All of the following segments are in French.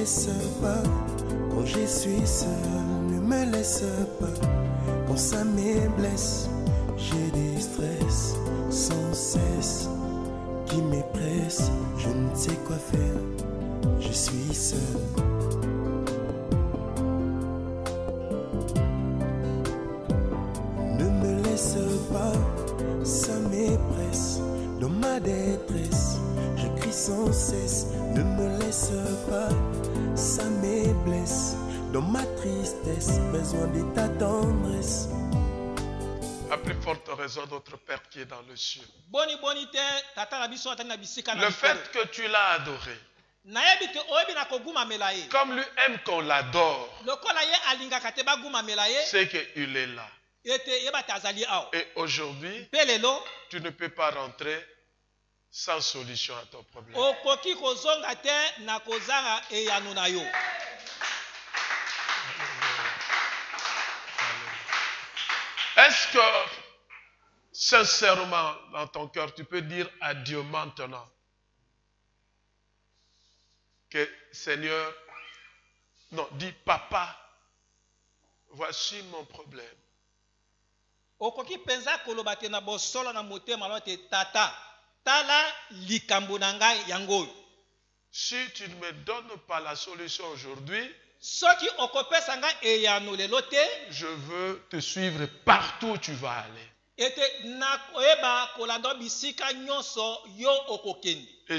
laisse pas quand je suis seul, ne me laisse pas quand ça me blesse. J'ai des stress sans cesse qui me pressent, je ne sais quoi faire, je suis seul. Ne me laisse pas, ça me presse dans ma détresse. Je crie sans cesse, ne me laisse pas, ça me blesse dans ma tristesse, besoin de ta tendresse. À plus forte raison, notre Père qui est dans le cieux. Le fait que tu l'as adoré, comme lui aime qu'on l'adore, c'est qu'il est là. Et aujourd'hui, tu ne peux pas rentrer sans solution à ton problème. Est-ce que, sincèrement, dans ton cœur, tu peux dire à Dieu maintenant que Seigneur, non, dis Papa, voici mon problème. Si tu ne me donnes pas la solution aujourd'hui, je veux te suivre partout où tu vas aller. Et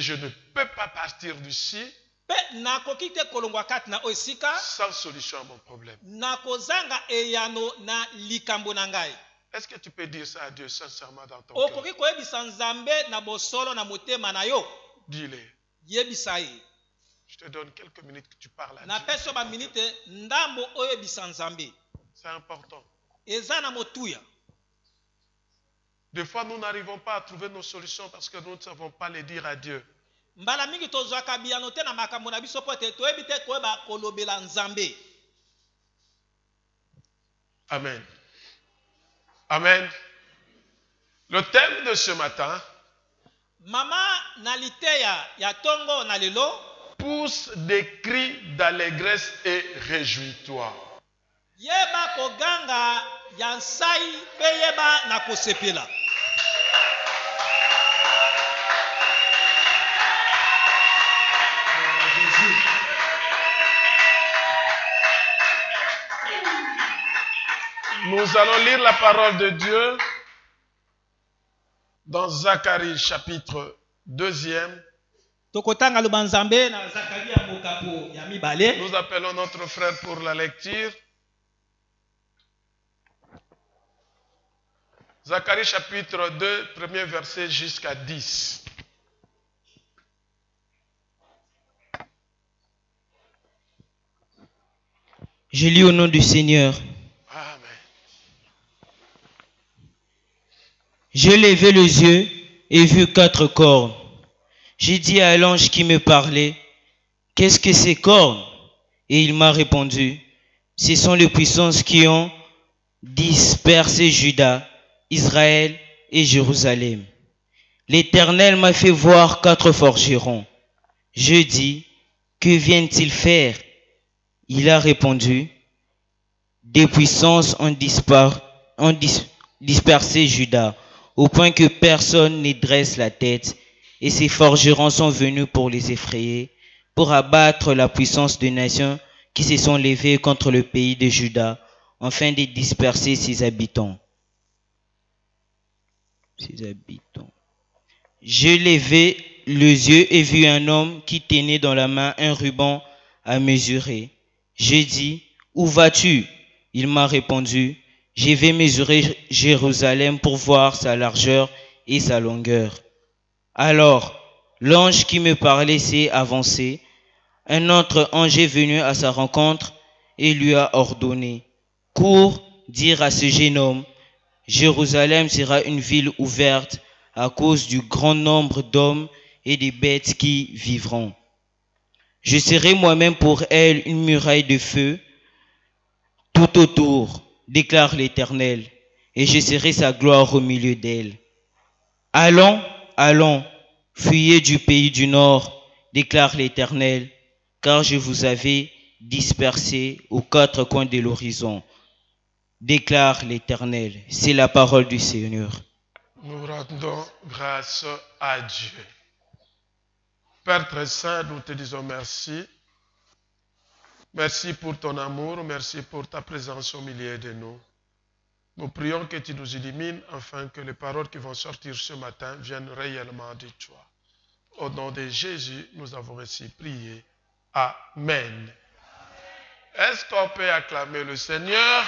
je ne peux pas partir d'ici sans solution à mon problème. Est-ce que tu peux dire ça à Dieu sincèrement dans ton cœur? Dis-le. Je te donne quelques minutes que tu parles à Dieu. C'est important. Des fois, nous n'arrivons pas à trouver nos solutions parce que nous ne savons pas les dire à Dieu. Amen. Amen. Le thème de ce matin, pousse des cris d'allégresse et réjouis-toi. Nous allons lire la parole de Dieu dans Zacharie chapitre 2e. Nous appelons notre frère pour la lecture. Zacharie chapitre 2, premier verset jusqu'à 10. Je lis au nom du Seigneur. Amen. J'ai levé les yeux et vu 4 cornes. J'ai dit à l'ange qui me parlait, « Qu'est-ce que ces cornes ?» Et il m'a répondu, « Ce sont les puissances qui ont dispersé Juda, Israël et Jérusalem. » L'Éternel m'a fait voir 4 forgerons. Je dis, « Que viennent-ils faire ?» Il a répondu, « Des puissances ont dispersé Juda, au point que personne ne dresse la tête, et ces forgerons sont venus pour les effrayer, pour abattre la puissance des nations qui se sont levées contre le pays de Juda, afin de disperser ses habitants. J'ai levé les yeux et vu un homme qui tenait dans la main un ruban à mesurer. J'ai dit, « Où vas-tu » Il m'a répondu, « Je vais mesurer Jérusalem pour voir sa largeur et sa longueur. » Alors, l'ange qui me parlait s'est avancé. Un autre ange est venu à sa rencontre et lui a ordonné, « Cours dire à ce jeune homme, Jérusalem sera une ville ouverte à cause du grand nombre d'hommes et des bêtes qui vivront. Je serai moi-même pour elle une muraille de feu tout autour, déclare l'Éternel, et je serai sa gloire au milieu d'elle. Allons, allons, fuyez du pays du nord, déclare l'Éternel, car je vous avais dispersés aux quatre coins de l'horizon, déclare l'Éternel. C'est la parole du Seigneur. Nous rendons grâce à Dieu. Père très saint, nous te disons merci. Merci pour ton amour, merci pour ta présence au milieu de nous. Nous prions que tu nous illumines afin que les paroles qui vont sortir ce matin viennent réellement de toi. Au nom de Jésus, nous avons ainsi prié. Amen. Est-ce qu'on peut acclamer le Seigneur?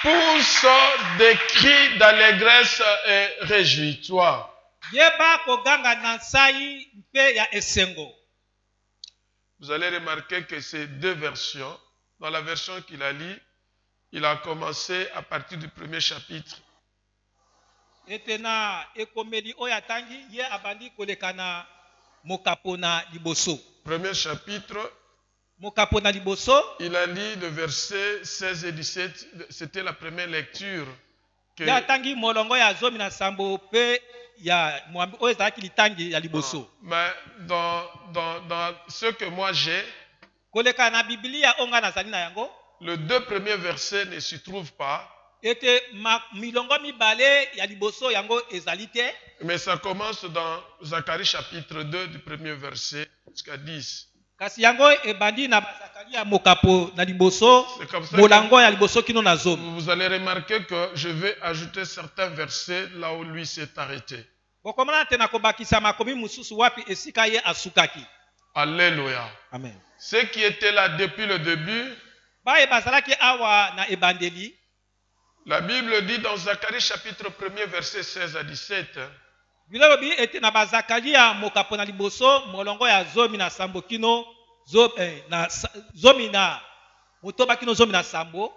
Pousse des cris d'allégresse et réjouis-toi. Vous allez remarquer que ces deux versions, dans la version qu'il a lue, il a commencé à partir du premier chapitre. Premier chapitre, il a lu le verset 16 et 17, c'était la première lecture. Mais dans ce que moi j'ai, le deux premiers versets ne s'y trouvent pas. Mais ça commence dans Zacharie chapitre 2 du premier verset jusqu'à 10. C'est comme ça que vous allez remarquer que je vais ajouter certains versets là où lui s'est arrêté. Alléluia. Amen. Ceux qui étaient là depuis le début, la Bible dit dans Zacharie chapitre 1 verset 16 à 17.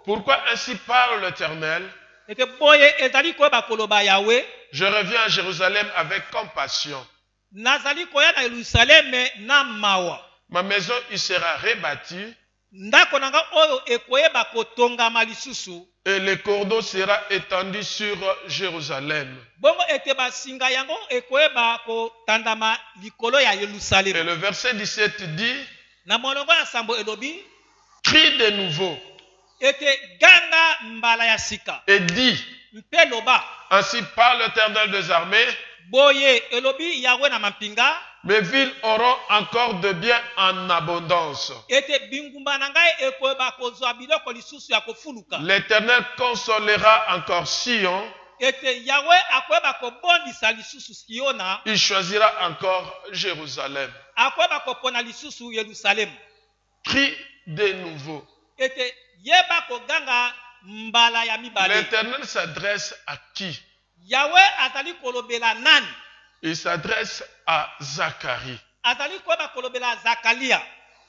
Pourquoi ainsi parle l'Éternel? Je reviens à Jérusalem avec compassion. Ma maison y sera rebâtie et le cordeau sera étendu sur Jérusalem. Et le verset 17 dit, crie de nouveau et dit, ainsi parle l'Éternel des armées, mes villes auront encore de biens en abondance. L'Éternel consolera encore Sion. Il choisira encore Jérusalem. Crie de nouveau. L'Éternel s'adresse à qui? Il s'adresse à Zacharie.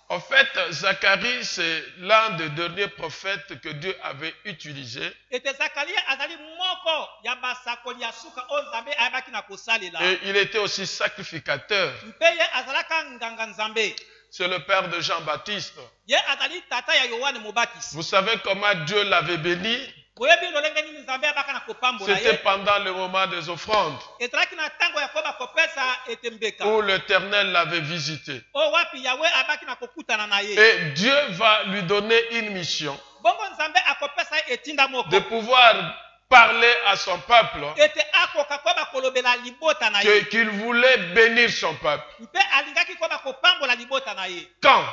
En fait, Zacharie, c'est l'un des derniers prophètes que Dieu avait utilisé. Et il était aussi sacrificateur. C'est le père de Jean-Baptiste. Vous savez comment Dieu l'avait béni? C'était pendant le moment des offrandes où l'Éternel l'avait visité. Et Dieu va lui donner une mission de pouvoir parler à son peuple qu'il voulait bénir son peuple. Quand?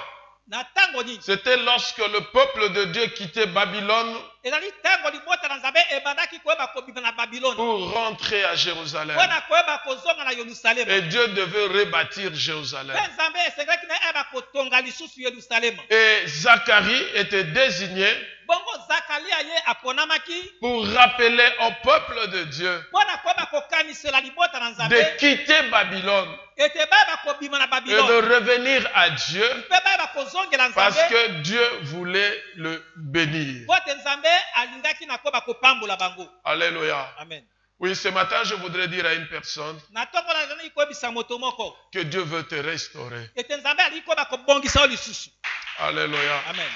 C'était lorsque le peuple de Dieu quittait Babylone pour rentrer à Jérusalem. Et Dieu devait rebâtir Jérusalem. Et Zacharie était désigné pour rappeler au peuple de Dieu de quitter Babylone et de revenir à Dieu parce que Dieu voulait le bénir. Alléluia. Amen. Oui, ce matin, je voudrais dire à une personne que Dieu veut te restaurer. Amen. Alléluia. Amen.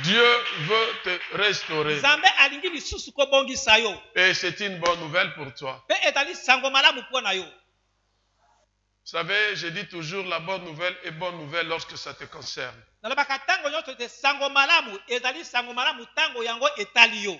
Dieu veut te restaurer. Nzambe alingi lisusu kobongisa yo. Et c'est une bonne nouvelle pour toi. Pe ezali sango malamu mpona yo. Vous savez, je dis toujours la bonne nouvelle est bonne nouvelle lorsque ça te concerne. Nalobaka tango nyonso te sango malamu ezali sango malamu tango yango etali yo.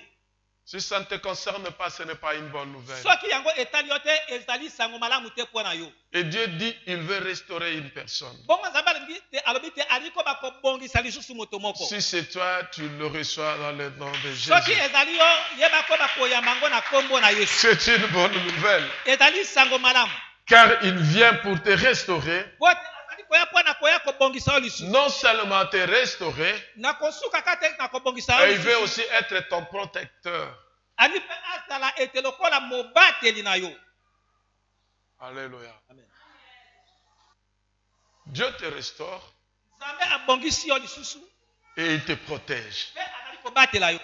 Si ça ne te concerne pas, ce n'est pas une bonne nouvelle. Soki yango etali yo te ezali sango malamu te mpona yo. Et Dieu dit il veut restaurer une personne. Bongo Nzambe alingi te alobi te aliko bakobongisa lisusu moto moko. Si c'est toi, tu le reçois dans le nom de Soki Jésus. ezali yo yeba ko bakoyamba ngo na kombo na Yesu. C'est une bonne nouvelle. Ezali sango malamu. Car il vient pour te restaurer. Bote azali koya mpona koya kobongisa yo lisusu. Non seulement te restaurer, Na kosuka kate na kobongisa mais yo il veut lisusu. aussi être ton protecteur. Ani pe azala ete lokola mobateli na yo. Alléluia. Amen. Dieu te restaure Nzambe abongisi yo lisusu et il te protège. pe azali kobatela yo.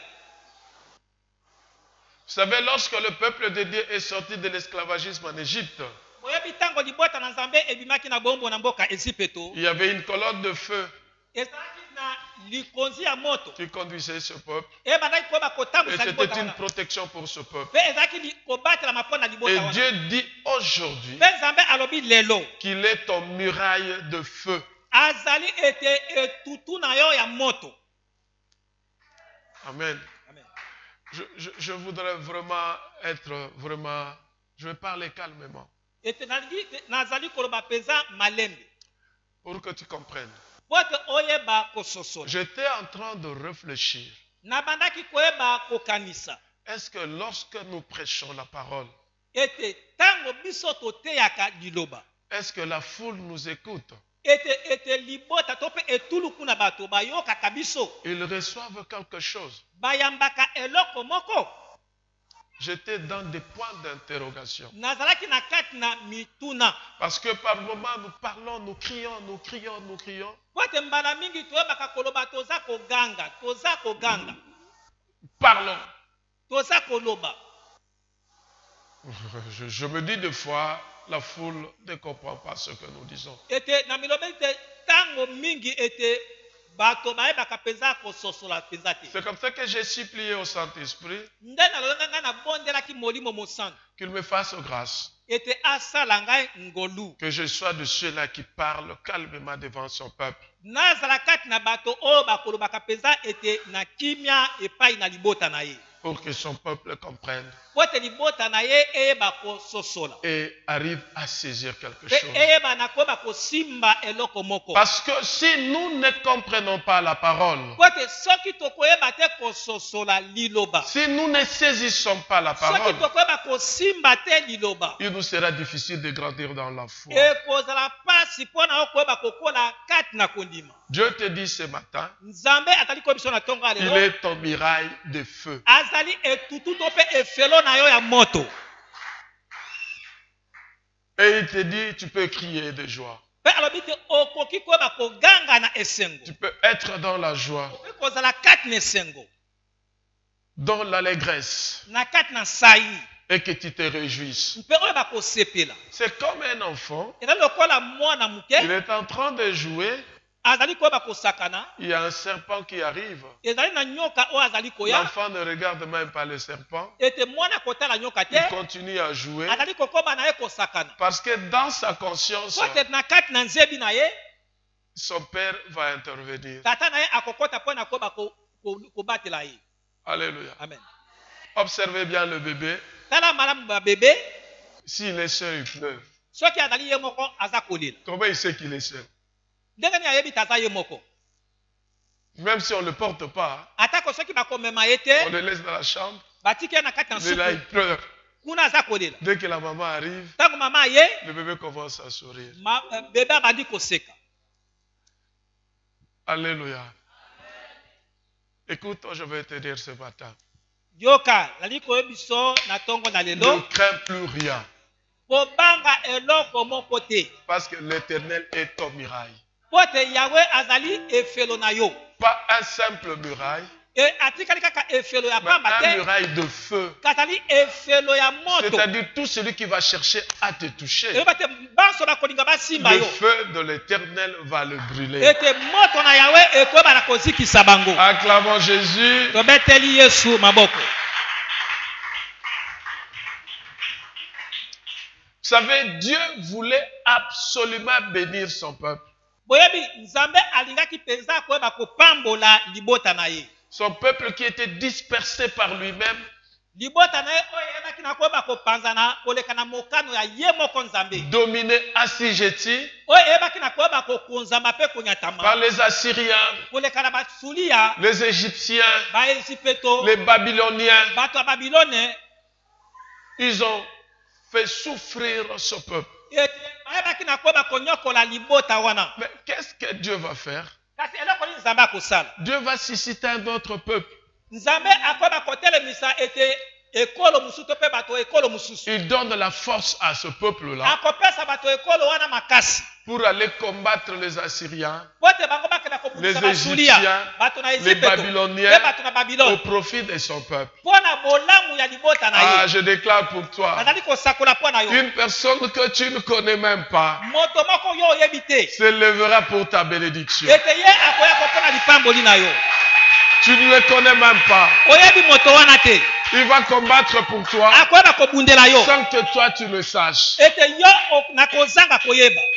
Vous savez, lorsque le peuple de Dieu est sorti de l'esclavagisme en Égypte, Boyebi tango libota na Nzambe ebimaki na bombo na mboka Ezipeto. il y avait une colonne de feu Ezalaki na likonzi ya moto. qui conduisait ce peuple. Ebandaki koyeba Et kotambwisa libota c'était une wana. protection pour ce peuple. Pe ezalaki kobatela mapona libota Et wana. Dieu dit aujourd'hui Pe Nzambe alobi lelo. qu'il est ton muraille de feu. Azali ete etutu na yo ya moto. Amen. Amen. Je voudrais je vais parler calmement Ete nazali koloba peza malembe. pour que tu comprennes. Bote oyeba kososola. J'étais en train de réfléchir. Nabandaki koyeba kokanisa. Est-ce que lorsque nous prêchons la parole, Ete tango biso toteyaka liloba. est-ce que la foule nous écoute? Ete libota to pe etuluku na bato bayokaka biso. Ils reçoivent quelque chose. Bayambaka eloko moko. J'étais dans des points d'interrogation. Nazalaki na kati na mituna. Parce que par moments, nous parlons, nous crions. Bote mbala mingi toyebaka koloba toza koganga. Parlons. Toza koloba. Je me dis des fois, la foule ne comprend pas ce que nous disons. Ete na milobeli te tango mingi ete bato bayebaka penza kososola penza te. C'est comme ça que j'ai supplié au Saint-Esprit Nde nalonga nga na bondelaki molimo mosantu. qu'il me fasse grâce. Ete asala ngai ngolu. Que je sois de ceux-là qui parlent calmement devant son peuple. Nazala kati na bato oyo bakolobaka penza ete na kimia epai na libota na ye. Pour que son peuple comprenne Bote libota na ye eyeba kososola. et arrive à saisir quelque Pe chose. eyeba na koyeba kosimba eloko moko. Parce que si nous ne comprenons pas la parole, Bote soki tokoyeba te kososola liloba. si nous ne saisissons pas la Soki parole, tokoyeba kosimba te liloba. il nous sera difficile de grandir dans la foi. Ekozala pasi mpona yo koyeba kokola kati na kondima. Dieu te dit ce matin, Nzambe atali ko biso na tongo ya il lelo. est ton mirail de feu. Azali etutu to pe efelo na yo ya moto. Et il te dit, tu peux crier de joie. Pe alobi te okoki koyeba koganga na esengo. Tu peux être dans la joie, Ekozala kati na esengo. dans l'allégresse, Na kati na sai. et que tu te réjouisses. Mpe oyeba kosepela. C'est comme un enfant, Ezali lokola mwana il moke. est en train de jouer, Azali koyeba kosakana. il y a un serpent qui arrive. Ezali na nyoka oyo azali koya. L'enfant ne regarde même pas le serpent, Ete mwana kotala nyoka te. il continue à jouer, Azali kokoba na ye kosakana. parce que dans sa conscience, Soki na kati na nzebi na ye. son père va intervenir. Tata na ye akokota mpona koyeba kobatela ye. Alléluia. Amen. Observez bien le bébé. Tala malamu ba bébé. S'il est seul, il pleure. Soki azali ye moko aza kolela. Comment il sait qu'il est seul? Ndenge nini ayebi taza ye moko. Même si on ne le porte pas, Atako soki bakomema ye on te. le laisse dans la chambre, Batiki ye na kati na il est là, il suku. pleure. Kuna aza kolela. Dès que la maman arrive, Ntango mama ye. le bébé commence à sourire. Bébé abandi koseka. Alléluia. Écoute, je vais te dire ce matin. Yoka lali koyebiso na tongo na Ne lelo. crains plus rien. Kobanga eloko moko te. Parce que l'Éternel est ton mirail. Pote Yahweh azali efelo na yo. Pas un simple muraille, un muraille de feu. C'est-à-dire tout celui qui va chercher à te toucher, le feu de l'Éternel va le brûler. Acclamons Jésus. Vous savez, Dieu voulait absolument bénir son peuple. Son peuple qui était dispersé par lui-même, dominé assujetti par les Assyriens, les Égyptiens, les Babyloniens. Ils ont fait souffrir ce peuple. Mais qu'est-ce que Dieu va faire? Dieu va susciter un autre peuple. Il donne la force à ce peuple-là pour aller combattre les Assyriens, les Égyptiens, les Babyloniens au profit de son peuple. Ah, je déclare pour toi, une personne que tu ne connais même pas se lèvera pour ta bénédiction. Tu ne le connais même pas. Il va combattre pour toi sans que toi tu le saches.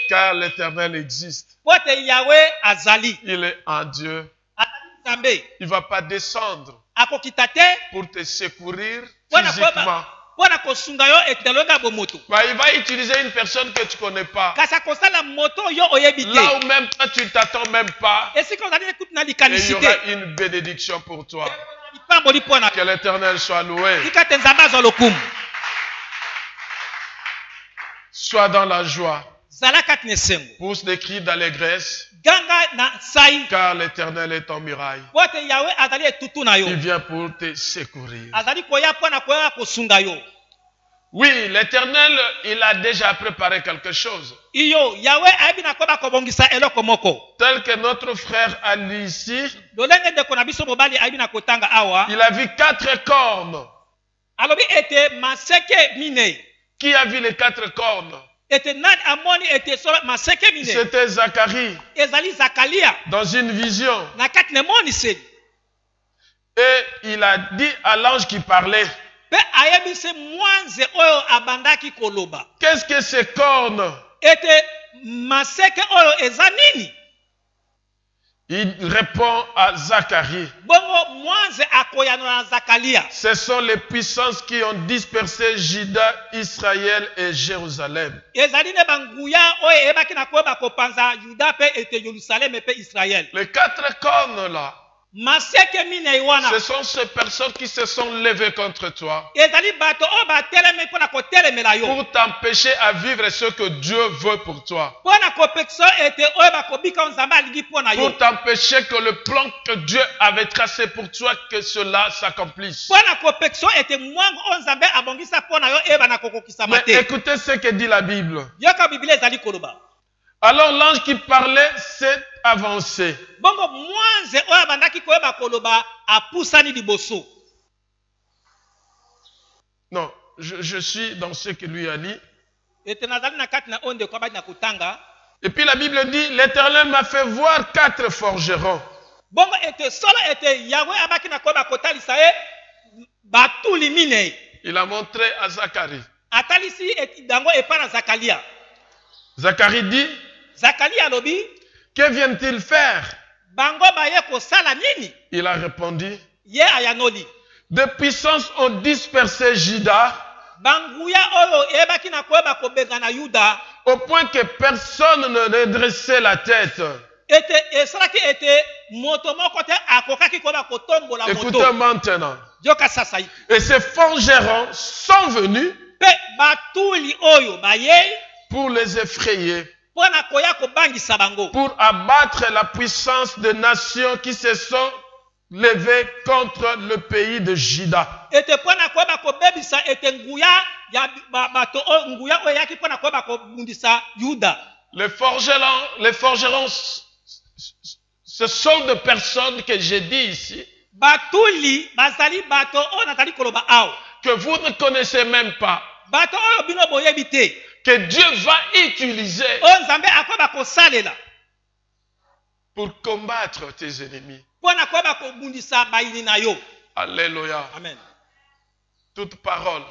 Car l'Éternel existe. Il est un Dieu. Il ne va pas descendre pour te secourir physiquement. Il va utiliser une personne que tu ne connais pas. Là où même toi tu ne t'attends même pas. Et il y aura une bénédiction pour toi. Que l'Éternel soit loué. Sois dans la joie. Pousse des cris d'allégresse. Car l'Éternel est ton muraille. Il vient pour te secourir. Oui, l'Éternel, il a déjà préparé quelque chose. Tel que notre frère a lu ici, il a vu 4 cornes. Qui a vu les 4 cornes? C'était Zacharie dans une vision. Et il a dit à l'ange qui parlait, qu'est-ce que ces cornes? Il répond à Zacharie, ce sont les puissances qui ont dispersé Juda, Israël et Jérusalem. Les 4 cornes là, ce sont ces personnes qui se sont levées contre toi pour t'empêcher à vivre ce que Dieu veut pour toi. Pour t'empêcher que le plan que Dieu avait tracé pour toi, que cela s'accomplisse. Mais écoutez ce que dit la Bible. Alors l'ange qui parlait s'est avancé. Non, je suis dans ce que lui a dit. Et puis la Bible dit, l'Éternel m'a fait voir 4 forgerons. Il a montré à Zacharie. Zacharie dit, que viennent-ils faire? Il a répondu, des puissances ont dispersé Juda au point que personne ne redressait la tête. Écoutez maintenant. Et ces forgerons sont venus pour les effrayer, pour abattre la puissance des nations qui se sont levées contre le pays de Juda. Les forgerons, ce sont des personnes que j'ai dit ici. batuli bazali bato oyo nazali koloba awa que vous ne connaissez même pas, bato oyo bino boyebi te que Dieu va utiliser oyo nzambe akoyeba kosalela pour combattre tes ennemis. mpo na koyeba kobundisa bayini na yo. Alléluia. Amen. Toute parole,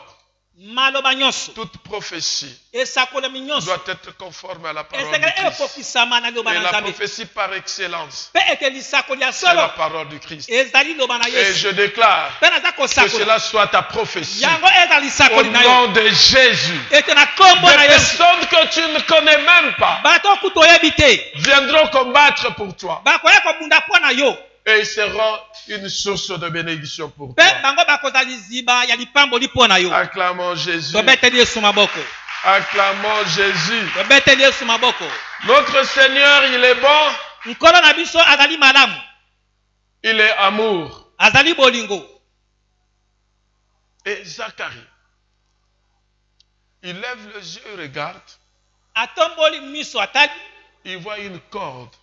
maloba nyonso toute prophétie esakolami nyonso doit être conforme à la parole de esengeli Christ. ekokisama na liloba Et na la nzambe prophétie par excellence, mpe ete lisakoli ya c'est la solo parole du Christ. ezali liloba na Et yesu je déclare mpe naza que kosakola cela soit ta prophétie. yango eza Au lisakoli na yo nom de Jésus. ete na kombo Des na yesu personnes que tu ne connais même pas bato kutu oyebi te viendront combattre pour toi. bakoya kobunda mpo na yo Et ils seront une source de bénédiction pour mpe toi. bango bakozala liziba ya lipamboli mpo na yo. Acclamons Jésus. tobeteli yesu maboko Acclamons Jésus. tobeteli yesu maboko. Notre Seigneur, il est bon. nkolo na biso azali malamu Il est amour. azali bolingo. Et Zacharie, il lève les yeux et regarde. atomboli miso atali Il voit une corde.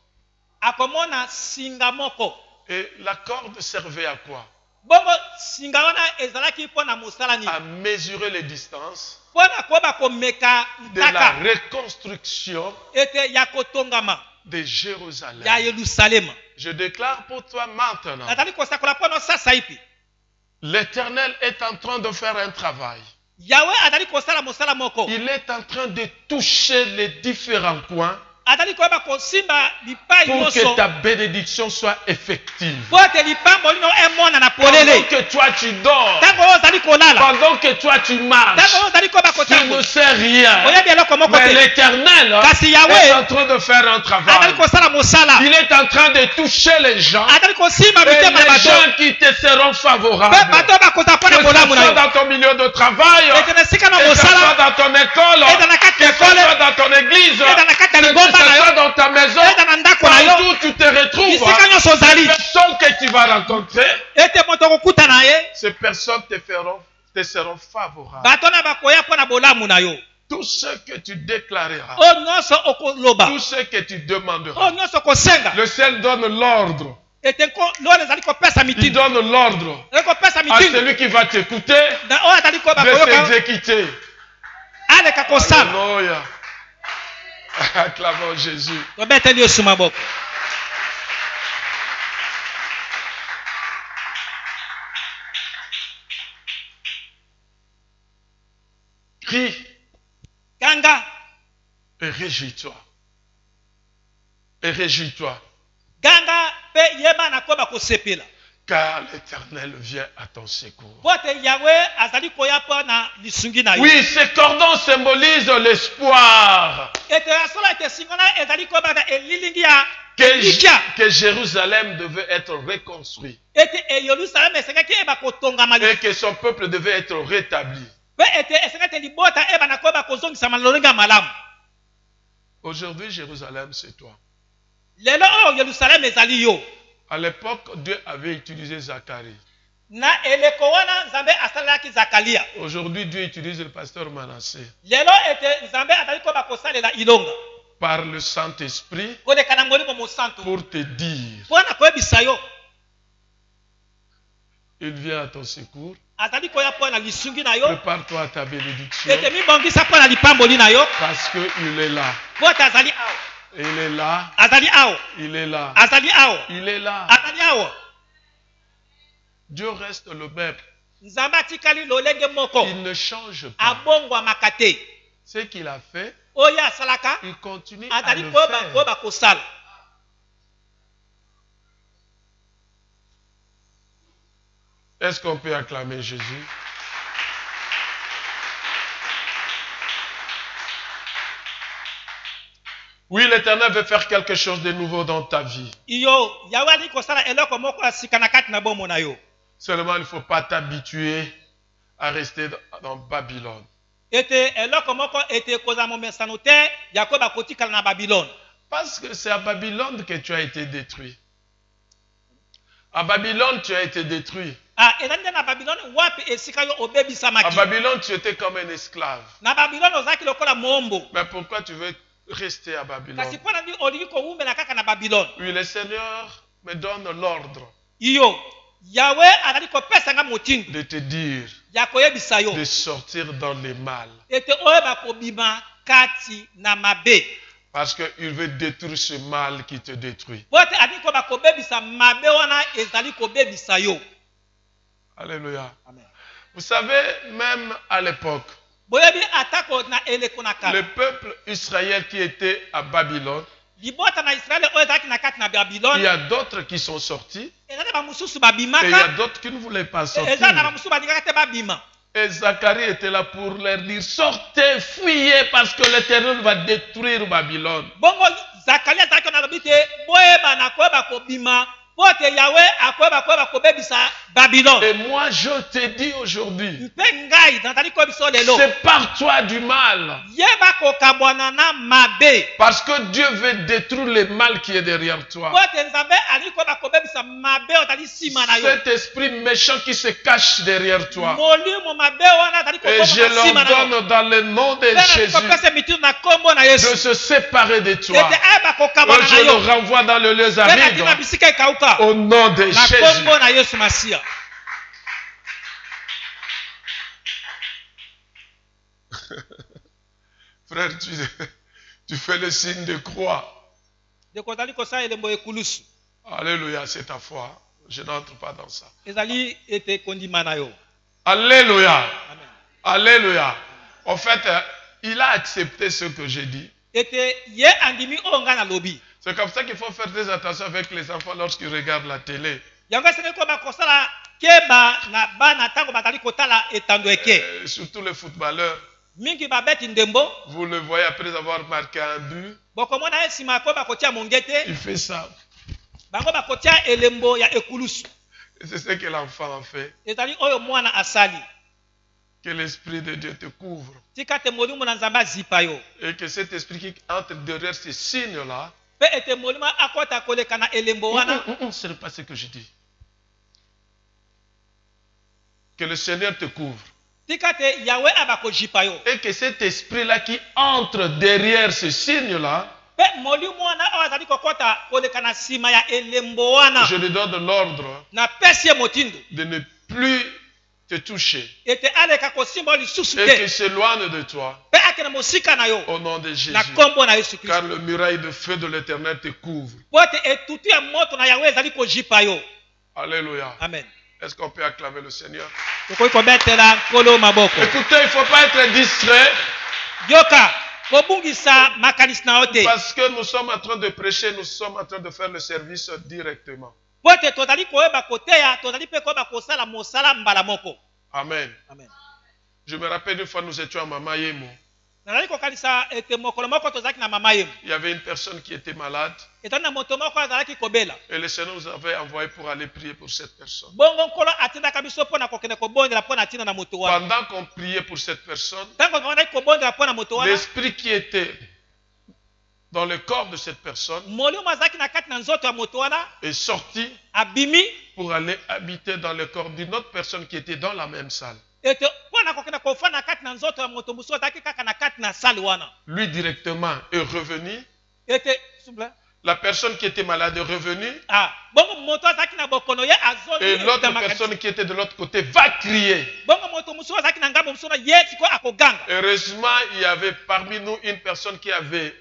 akomona singa moko. Et la corde servait à quoi? bongo singa wana ezalaki mpo na mosala nini? À mesurer les distances mpo na koyeba komeka de la ntaka reconstruction ete ya kotongama de ya Jérusalem. yelusalema. Je déclare pour toi maintenant, nazali kosakola mpo na osasa ipi l'Éternel est en train de faire un travail. yawe azali kosala mosala moko. Il est en train de toucher les différents points azali koyeba kosimba bipai pour que nyonso ta bénédiction soit effective. mpo ete lipambo lino emona na Pendant polele. que toi tu dors, ntango oyo ozali kolala, pendant que toi tu marches, ntango oyo ozali koyeba tu ne kotambola sais rien. oyebi eloko moko Mais te, l'Éternel kasi est yawe en train de faire un azali travail. kosala mosala, Il est en train de toucher les gens azali kosimba et mitema na les bato gens qui te seront mpe favorables. bato bakozala mpo Que na ce bolamu na soit yo dans ton milieu de travail, ete na esika na que ce soit mosala, dans ton école, ete na kati que ya ce ekole, soit dans ton église, ete na kati ya que libomba ce na soit yo, dans ta maison, ete na ndako na yo, partout tu te retrouves, bisika nyonso ozali, les personnes que tu vas rencontrer, ete moto okuta na ye, ces personnes te seront favorables. bato na bakoya mpo na bolamu na yo. Tout ce que tu déclareras, oyo nyonso okoloba, tout ce que tu oyo demanderas, nyonso okosenga, le ciel donne l'ordre. ete lolo ezali kopesa Il mitindo, donne l'ordre ezali kopesa à mitindo celui qui va t'écouter na oyo azali koyeba de koyoka s'exécuter. aleka kosala. Alléluia. Acclamons Jésus. tobeteli yesu maboko. Crie ganga et réjouis-toi. Et réjouis-toi, ganga mpe yeba na koyeba kosepela car l'Éternel vient à ton secours. mpo ete yawe azali koya mpo na lisungi na yo. Oui, ces cordons symbolisent l'espoir ete asala ete singo na ezali koyeba na elilingi ya elikya que Jérusalem devait être reconstruit ete yerusalema esengaki eba kotongama et que son peuple devait être rétabli. mpe ete esengaki ete libota eba na koyeba kozongisama lolenge ya malamu. Aujourd'hui, Jérusalem, c'est toi. lelo oyo yerusalema ezali yo. À l'époque, Dieu avait utilisé Zacharie. na eleko wana nzambe asalelaki zakaria. Aujourd'hui, Dieu utilise le pasteur Manassé. lelo ete nzambe azali koyeba kosalela ilonga Par le Saint-Esprit koleka na molimo mosantu pour te dire, mpo na koyebisa yo il vient à ton secours. azali koya mpo na lisungi na yo, Prépare-toi à ta bénédiction ete mibongisa mpo na lipamboli na yo, parce qu'il est là. mpo ete azali awa, Il est là. azali awa, Il est là. azali awa, Il est là. azali awa. Dieu reste le même. nzambe atikali lolenge moko, Il ne change pas. abongwamaka te. Ce qu'il a fait, oyo asalaka il continue à azali le koyeba faire. koyeba kosala. Est-ce qu'on peut acclamer Jésus? Oui, l'Éternel veut faire quelque chose de nouveau dans ta vie. iyo yawe ali kosala eloko moko ya sika na kati na bomo na yo. Seulement, il ne faut pas t'habituer à rester dans Babylone. ete eloko moko ete kozala momesano te ya koyeba kotikala na Babylone. Parce que c'est à Babylone que tu as été détruit. À Babylone, tu as été détruit. ezali nde na Babylone wapi esika yo À obebisamaki. Babylone, tu étais comme un esclave. na Babylone ozalaki lokola mombo, Mais pourquoi tu veux rester à kasi Babylone? mpo na nini olingi kowumela kaka na Babylone. Oui, le Seigneur me donne l'ordre iyo Yahweh azali kopesa nga motindo de te dire ya koyebisa yo de sortir dans le mal. ete oyeba kobima kati na mabe Parce qu'il veut détruire ce mal qui te détruit. po ete azali koyeba kobebisa mabe wana ezali kobebisa yo. Alléluia. Amen. Vous savez, même à l'époque, boyebi atako na eleko na le kala peuple israélien qui était à Babylone, libota na Israele oyo ezalaki na kati na il y Babylone a d'autres qui sont sortis ezali na bamosusu et il y a babimaka d'autres qui ne voulaient pas ezali na sortir. bamosusu balingaka te babima. Et Zacharie était là pour leur dire, sortez, fuyez parce que l'Éternel va détruire Babylone. Bongo Zakaria azalaki na lobi te boyeba na koyeba kobima po ete Yahweh akoyeba koyeba kobebisa Babylone. Et moi je te dis aujourd'hui, Mpe ngai nazali koyebisa yo lelo sépare-toi du mal. yeba kokabwana na mabe Parce que Dieu veut détruire le mal qui est derrière toi. po ete Nzambe azali koyeba kobebisa mabe oyo ezali nsima na yo. Cet esprit méchant qui se cache derrière toi. Molimo mabe wana azali Et je kokoma nsima na yo. l'ordonne dans le nom de Mpe nazali Jésus kopesa mitindo na kombo na de Yesu se séparer de toi. ete ayeba kokabwana na Je le yo renvoie dans le lieu mpe natina aride bisika ekauka au nom de na Jésus. kombo na Yesu Masiya. Frère, tu fais le signe de croix. Ndeko ozali kosala elembo ekulusu Alléluia, c'est ta foi. Je n'entre pas dans ça. ezali ete kondima na yo. Alléluia. Amen. Alléluia. En fait, il a accepté ce que j'ai dit. Ete ye andimi oyo ngai nalobi C'est comme ça qu'il faut faire très attention avec les enfants lorsqu'ils regardent la télé. yango esengeli koyeba kosala keba na bana ntango bazali kotala etando eke Surtout les footballeurs. mingi babeti ndembo Vous le voyez après avoir marqué un but. bokomona ye nsima ya koyeba kotia mongete Il fait ça. bango bakotia elembo ya ekulusu Et c'est ce que l'enfant en fait. ezali oyo mwana asali. Que l'Esprit de Dieu te couvre. Tika te molimo na Nzambe azipa yo. Et que cet esprit qui entre derrière ces signes-là. Pe ete molimo akota koleka na elembo wana. Ce n'est pas ce que je dis. Que le Seigneur te couvre. Tika te Yahweh abako jipa yo. Et que cet esprit-là qui entre derrière ce signe-là. Pe molimo wana azali kokota koleka na sima ya elembo wana. Je lui donne l'ordre na pesi motindo de ne plus te toucher. Ete aleka kosimba lisusu te. Et qu'il s'éloigne de toi. Pe akena mosika na yo. Au nom de Jésus. Na kombo na Yesu Kristo. Car le muraille de feu de l'Éternel te couvre. Pote etutu ya moto na Yahweh ezali kojipa yo. Alléluia. Amen. Est-ce qu'on peut acclamer le Seigneur? Tokoki kobetela nkolo maboko. Écoutez, il ne faut pas être distrait. Yoka, kobungisa makanisi na yo te. Parce que nous sommes en train de prêcher, nous sommes en train de faire le service directement. Pote tozali koyeba koteya, tozali pe koyeba kosala mosala mbala moko. Amen. Amen. Je me rappelle une fois, nous étions à Mama Yemo. Nazali kokanisa ete mokolo moko tozalaki na mama yemu. Il y avait une personne qui était malade. Etali na moto moko azalaki kobela. Et le Seigneur nous avait envoyé pour aller prier pour cette personne. Bongo nkolo atindaka biso mpona kokende kobondela mpona atina na moto wana. Pendant qu'on priait pour cette personne, Ntango tozalaki kobondela mpona moto wana, l'esprit qui était dans le corps de cette personne molimo azalaki na kati na nzoto ya moto wana est sorti abimi pour aller habiter dans le corps d'une autre personne qui était dans la même salle. ete mpona kokende kofanda na kati na nzoto ya moto mosusu azalaki kaka na kati na sali wana. Lui directement est revenu. Ete souple. La personne qui était malade est revenue. Bongo moto azalaki na bokono ye azoli. Et l'autre personne qui était de l'autre côté va crier. Bongo moto mosusu azalaki na ngambo mosusu ye siko akoganga. Heureusement, il y avait parmi nous une personne qui avait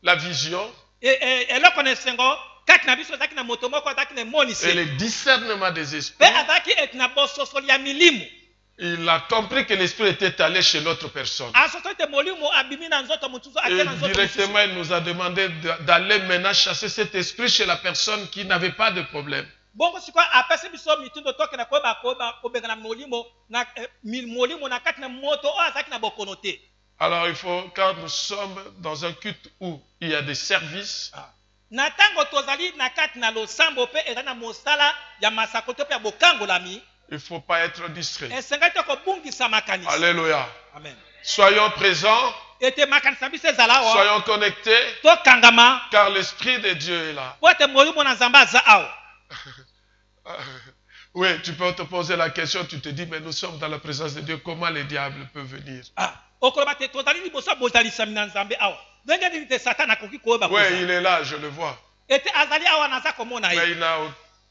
la vision. Eloko na esengo kati na biso azalaki na moto moko azalaki na emonisi. Et le discernement des Pe esprits. azalaki ete na bososoli ya milimu. Il a compris que l'esprit était allé chez l'autre personne. Asosoli te molimo abimi na nzoto mosusu ake Et na nzoto directement, mosusu. il nous a demandé d'aller maintenant chasser cet esprit chez la personne qui n'avait pas de problème. Bongo siko apesi biso mitindo toke na koyeba kobenga na molimo na molimo na kati na moto oyo azalaki na bokono te. Alors il faut, quand nous sommes dans un culte où il y a des services, Na tango tozali na kati na losambo pe ezali na mosala ya masakoto pe ya bokangolami. il ne faut pas être distrait. Esengeli te kobungisa makanisi. Alléluia. Amen. Soyons présents, Ete makanisi na biso ezala awa. soyons connectés, Tokangama. car l'Esprit de Dieu est là. Po ete molimo na Nzambe aza awa. Oui, tu peux te poser la question, tu te dis, mais nous sommes dans la présence de Dieu, comment les diables peuvent venir? Okoloba te tozali liboso ya bozalisami na Nzambe awa. Ndenge nini te Satan akoki koyeba Oui, koza. il est là, je le vois. Ete azali awa naza komona Mais ye. il n'a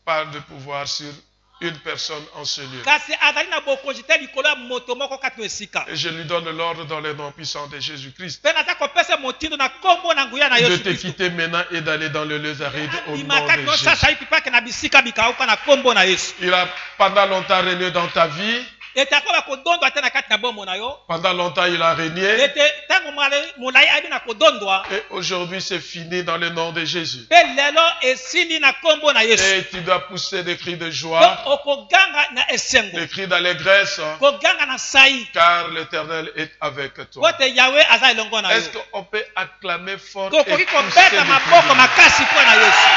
pas de pouvoir sur une personne en ce lieu. kasi azali na bokonzi te likolo ya moto moko kati na esika Et je lui donne l'ordre dans le nom puissant de Jésus-Christ mpe naza kopesa motindo na nkombo na nguya na de yesu te kristo quitter maintenant et d'aller dans le lieu aride au nom abima kati de nosasa Jésus. ye pipake na bisika bikauka na nkombo na yesu Il a pendant longtemps régné dans ta vie. ete akoba kodondwa te na kati na bomoi na yo Pendant longtemps, il a régné. ete ntango molai ayebi na kodondwa Et aujourd'hui, c'est fini dans le nom de Jésus. mpe lelo esili na nkombo na yesu Et tu dois pousser des cris de mpe joie, okoganga na esengo des cris d'allégresse, koganga na sai car l'Éternel est avec po toi. te yawe aza elongo na yo Est-ce qu'on peut acclamer fort et tokoki pousser kobeta des maboko cris? makasi mpo na yesu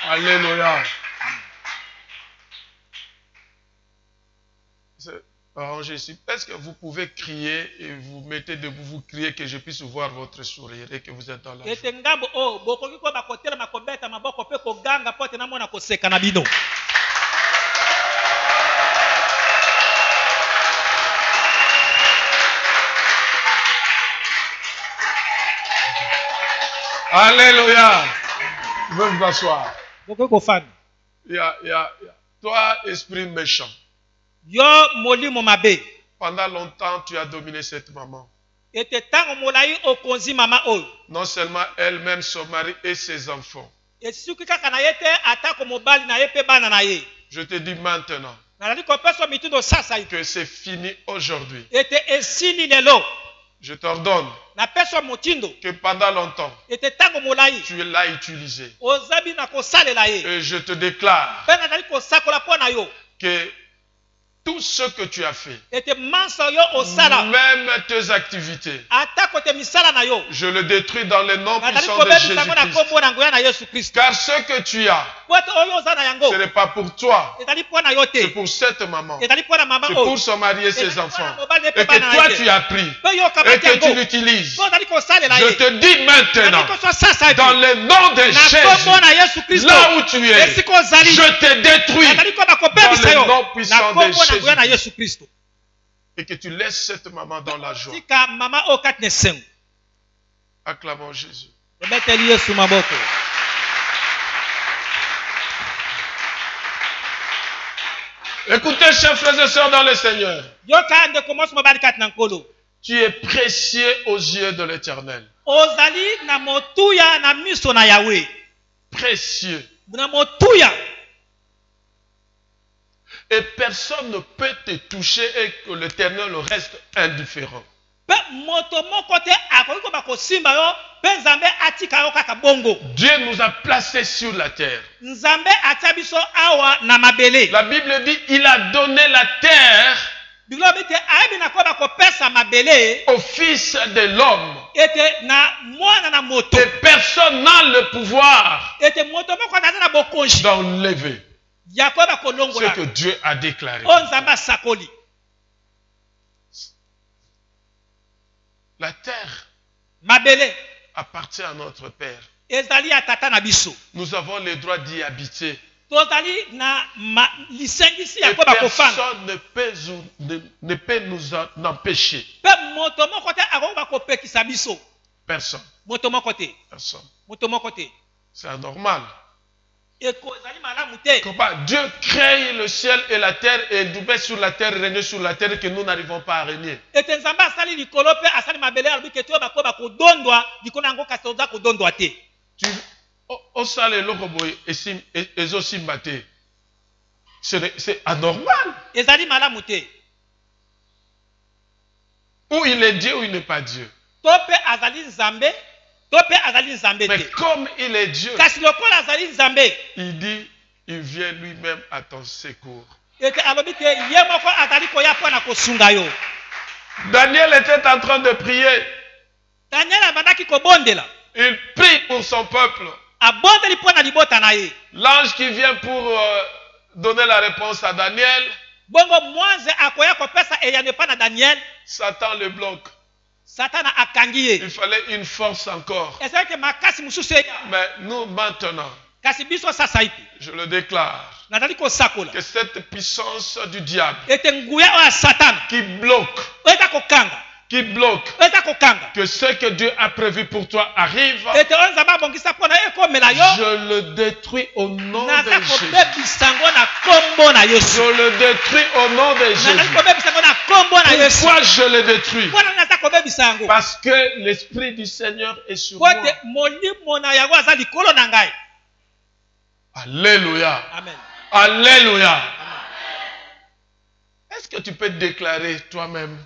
Alléluia. Arrangez ici. Est-ce que vous pouvez crier et vous mettez debout, vous criez que je puisse voir votre sourire et que vous êtes dans la joie. ete ngambo oyo bokoki koyeba kotelema kobeta maboko mpe koganga mpo te namona koseka na bino Alléluia. Venez vous asseoir. bokoki kofanda Toi, esprit méchant, yo molimo mabe pendant longtemps, tu as dominé cette maman. ete ntango molai okonzi mama oyo Non seulement elle-même, son mari et ses enfants. esisuki kaka na ye te atako mobali na ye mpe bana na ye Je te dis maintenant nazali kopesa mitindo sasa que c'est fini aujourd'hui. ete esili lelo Je t'ordonne napesa motindo que pendant longtemps, ete ntango molai tu l'as utilisé. ozabi na kosalela ye Et je te déclare mpe nazali kosakola mpo na yo que tout ce que tu as fait, ete mansa yo osala même tes activités, atako te misala na yo je le détruis dans le nom nazali puissant de kobebisango na Jésus-Christ. nkombo na nguya na yesu kristo Car ce que tu as, po ete oyo oza na yango ce n'est pas pour toi, ezali mpo na yo c'est te pour cette maman, ezali mpo na mama c'est oyo pour son mari et ezali ses mpo na enfants. mobali ne Et mpe que bana toi na tu ye as pris mpe yo et okamati que tu yango l'utilises. mpo ozali kosalela Je ye te dis maintenant, nazali kosoa sasa dans ete le nom de na nkombo na Jésus, yesu kristo là où tu es, esika ozali je te détruis nazali koyeba kobebisa dans yo le nom na puissant de nkombo na nguya na Jésus. yesu kristo Et que tu laisses cette maman dans la joie. tika mama oyo kati na esengo Acclamons Jésus. ebeteli yesu maboko Écoutez, chers frères et sœurs dans le Seigneur, yoka ndeko mwasi mobali kati na nkolo tu es précieux aux yeux de l'Éternel. ozali na motuya na miso na yawe Précieux. na motuya Et personne ne peut te toucher et que l'Éternel reste indifférent. mpe moto moko te akoki koba kosimba yo mpe nzambe atika yo kaka bongo Dieu nous a placés sur la terre. nzambe atia biso awa na mabele La Bible dit, il a donné la terre biblia obi te ayebi na koyeba kopesa mabele au Fils de l'homme. ete na mwana na moto Et personne n'a le pouvoir ete moto moko aza na bokonzi d'enlever ya koyeba ce kolongola que Dieu a déclaré. oyo nzambe asakoli La terre mabele appartient à notre Père. ezali ya tata na biso Nous avons le droit d'y habiter. tozali na lisengisi ya Et koyeba kofanda personne ne peut nous en empêcher. mpe moto moko te akokoba kopekisa biso Personne. moto moko te Personne. moto moko te C'est anormal. ezali malamu te Comment Dieu crée le ciel et la terre et il devait sur la terre, régner sur la terre que nous n'arrivons pas à régner. ete nzambe asali likolo mpe asali mabele alobi ke toyo bakoyeba kodondwa likolo yango kasi toza kodondwa te Osala eloko boye ezosimba te. C'est anormal. ezali malamu te Ou il est Dieu ou il n'est pas Dieu. to mpe azali nzambe to mpe azali nzambe Mais te comme il est Dieu, kasi lokola azali nzambe il dit, il vient lui-même à ton secours. ete alobi ke ye moko azali koya mpo na kosunga yo Daniel était en train de prier. daniel abandaki kobondela Il prie pour son peuple. abondeli mpo na libota na ye L'ange qui vient pour donner la réponse à Daniel, bongo mwanze akoya kopesa eyano epa na daniel Satan le bloque. satana akangi ye Il fallait une force encore. ezalaki makasi mosusu eya Mais nous maintenant, kasi biso sasa ipi je le déclare, nazali kosakola que cette puissance du diable ete nguya oyo ya satana qui bloque oyo kokanga qui bloque eza kokanga que ce que Dieu a prévu pour toi arrive, ete oyo nzambe abongisa mpo na ye ekomela yo je le détruis au nom de naza Jésus. kobebisa yango na kombo na yesu Je le détruis au nom de nazali Jésus. kobebisa yango na kombo na yesu Pourquoi je le détruis? mpona naza kobebisa yango Parce que l'Esprit du Seigneur est sur po moi. ete molimo na yango aza likolo na ngai. Alléluia. Amen. Alléluia. Est-ce que tu peux déclarer toi-même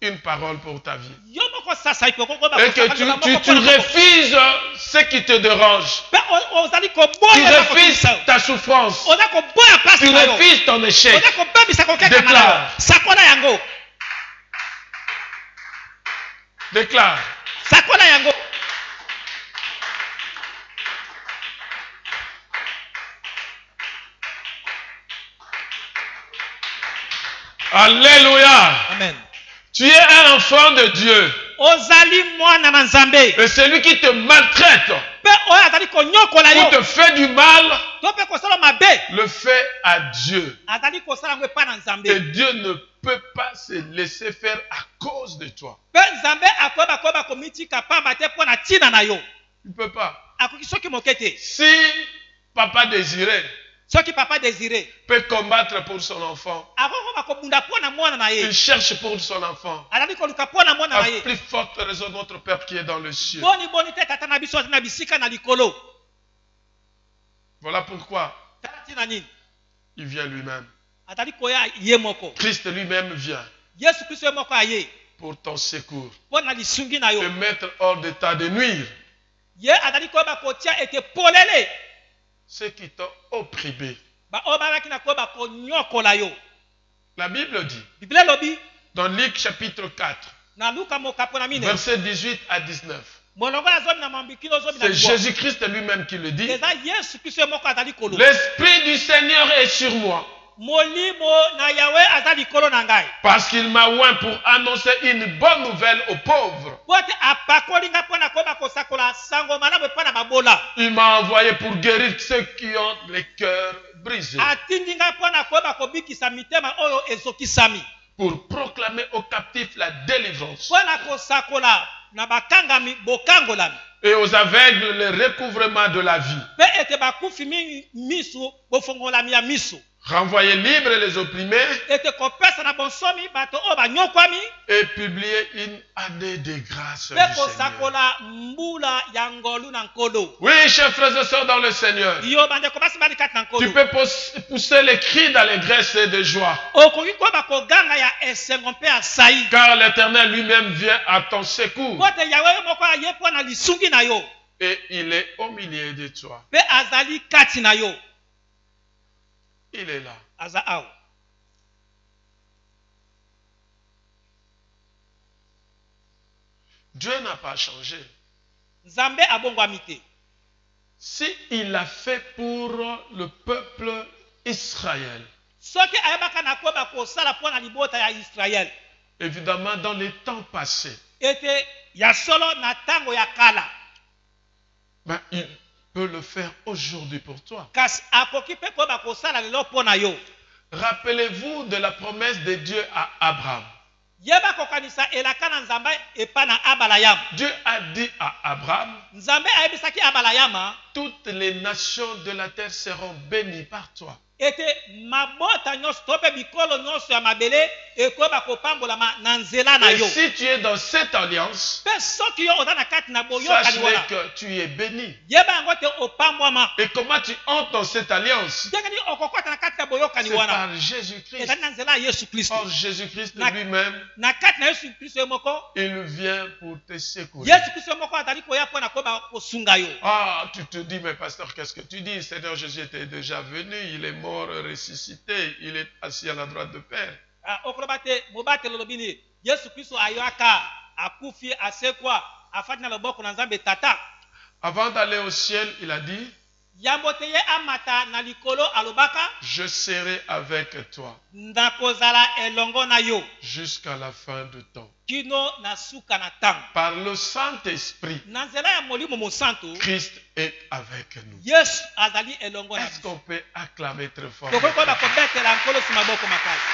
une parole pour ta vie? Yo moko sasa ipe ko ba Et que tu refuses ce qui te dérange. pe ozali ko Tu boya refuses ta souffrance. oza ko boya Tu pasi na yo refuses ton échec. oza ko bebisa ko keka na yo Déclare. sakola yango Déclare. sakola yango Alléluia. amen. Tu es un enfant de Dieu. Ozali mwana na nzambe Et celui qui te maltraite, pe oyo azali konyokola qui yo te fait du mal, to mpe kosala mabe le fait à Dieu. azali kosala yango epa na nzambe Et Dieu ne peut pas se laisser faire à cause de toi. mpe nzambe akoyeba koyeba komitika pamba te mpo na ntina na yo Il ne peut pas. akoki soki moke te Si papa désiré soki papa désiré peut combattre pour son enfant, akokoba kobunda mpo na mwana na ye il cherche pour son enfant. azali koluka mpo na mwana À na ye plus forte raison, notre Père qui est dans le ciel. boni te tata na biso azali na bisika na likolo Voilà pourquoi tala ntina nini il vient lui-même. azali koya ye moko Christ lui-même vient yesu kristo ye moko aye pour ton secours. mpo na lisungi na yo Te mettre hors d'état de nuire ye azali koyeba kotia ete polele ceux qui t'ont opprimé. baoyo bazalaki na koyeba konyokola yo La Bible dit, biblia elobi dans Luc chapitre 4, na luka mokapo na mine versets 18 à 19, molongo azomi na mambikilo ozomi na c'est libwa Jésus-Christ lui-même qui le dit. eza yesu kristo ye moko azali koloba L'Esprit du Seigneur est sur moi, molimo na yawe aza likolo na ngai parce qu'il m'a oint pour annoncer une bonne nouvelle aux pauvres. po ete apakoli ngai mpo na koyeba kosakola sango malamu epai na babola Il m'a envoyé pour guérir ceux qui ont les cœurs brisés, atindi ngai mpo na koyeba kobikisa mitema oyo ezokisami pour proclamer aux captifs la délivrance mpo na kosakola na bakangami bokangolami et aux aveugles le recouvrement de la vie, mpe ete bakufi miso bofongolami ya miso renvoyer libres les opprimés ete kopesa na bonsomi bato oyo banyokwami et publier une année de grâce du mpe Seigneur. kosakola mbula ya ngolu na nkolo Oui, chers frères et sœurs dans le Seigneur, yo bandeko basi bali kati na tu nkolo peux pousser les cris d'allégresse et de joie, okoki koyeba koganga ya esengo mpe ya sai car l'Éternel lui-même vient à ton secours po ete yawe ye moko aye mpo na lisungi na yo et il est au milieu de toi. mpe azali kati na yo Il est là. aza awa Dieu n'a pas changé. nzambe abongwami te Si il l'a fait pour le peuple Israël, soki ayebaka na koyeba kosala mpo na libota ya israele évidemment dans les temps passés, ete ya solo na ntango ya kala ben, il peut le faire aujourd'hui pour toi. kasi akoki mpe koyeba kosala lelo mpo na yo Rappelez-vous de la promesse de Dieu à Abraham. yeba kokanisa elaka na nzambe epa na abalayama Dieu a dit à Abraham, nzambe ayebisaki abalayama toutes les nations de la terre seront bénies par toi. ete mabota nyonso to mpe bikolo nyonso ya mabele ekoyeba kopambolama na nzela na Et yo si tu es dans cette alliance, mpe soki yo oza na kati na boyokani sache wana que tu es béni. yeba yango te opambwama Et comment tu entres dans cette alliance? ndenge nini okokɔta na kati na boyokani C'est wana par Jésus-Christ. ezali na nzela ya yesu kristo Or, Jésus-Christ Na- lui-même, na kati na yesu kristo ye moko il vient pour te secourir. yesu kristo ye moko azali koya mpo na koyeba kosunga yo Ah, tu te dis, mais pasteur, qu'est-ce que tu dis? Seigneur Jésus était déjà venu, il est mort, ressuscité, il est assis à la droite de Père. okoloba te mobatelo lobi nini yesu kristo ayoaka akufi asekwa afandi na loboko na nzambe tata Avant d'aller au ciel, il a dit, yambo te ye amata na likolo alobaka je serai avec toi nakozala elongo na yo jusqu'à la fin du temps. kino na suka na ntango Par le Saint-Esprit, na nzela ya molimo mosantu Christ est avec nous. yesu azali elongo na Est-ce biso qu'on peut acclamer très fort? tokoki koyeba kobetela nkolo si maboko makasi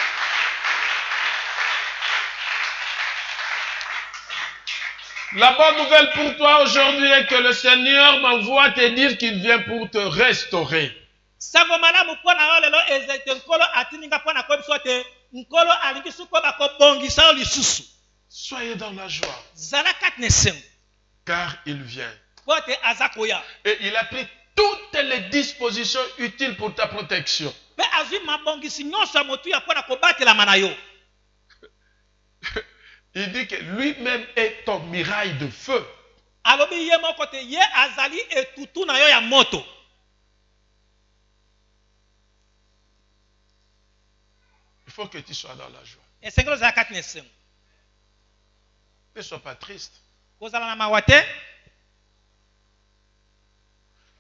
La bonne nouvelle pour toi aujourd'hui est que le Seigneur m'envoie te dire qu'il vient pour te restaurer. sango malamu mpona yo lelo eza ete nkolo atininga mpona koyebisa ete nkolo alingi soki koyeba kobongisa yo lisusu. Soyez dans la joie, zala kati na esengo car il vient. po ete aza koya Et il a pris toutes les dispositions utiles pour ta protection. mpe azwi mabongisi nyonso ya motuya mpona kobatelama na yo. Il dit que lui-même est ton mirail de feu. alobi ye moko te ye azali etutu na yo ya moto. Il faut que tu sois dans la joie. esengeli ozala kati na esengo. Ne sois pas triste. kozala na mawa te.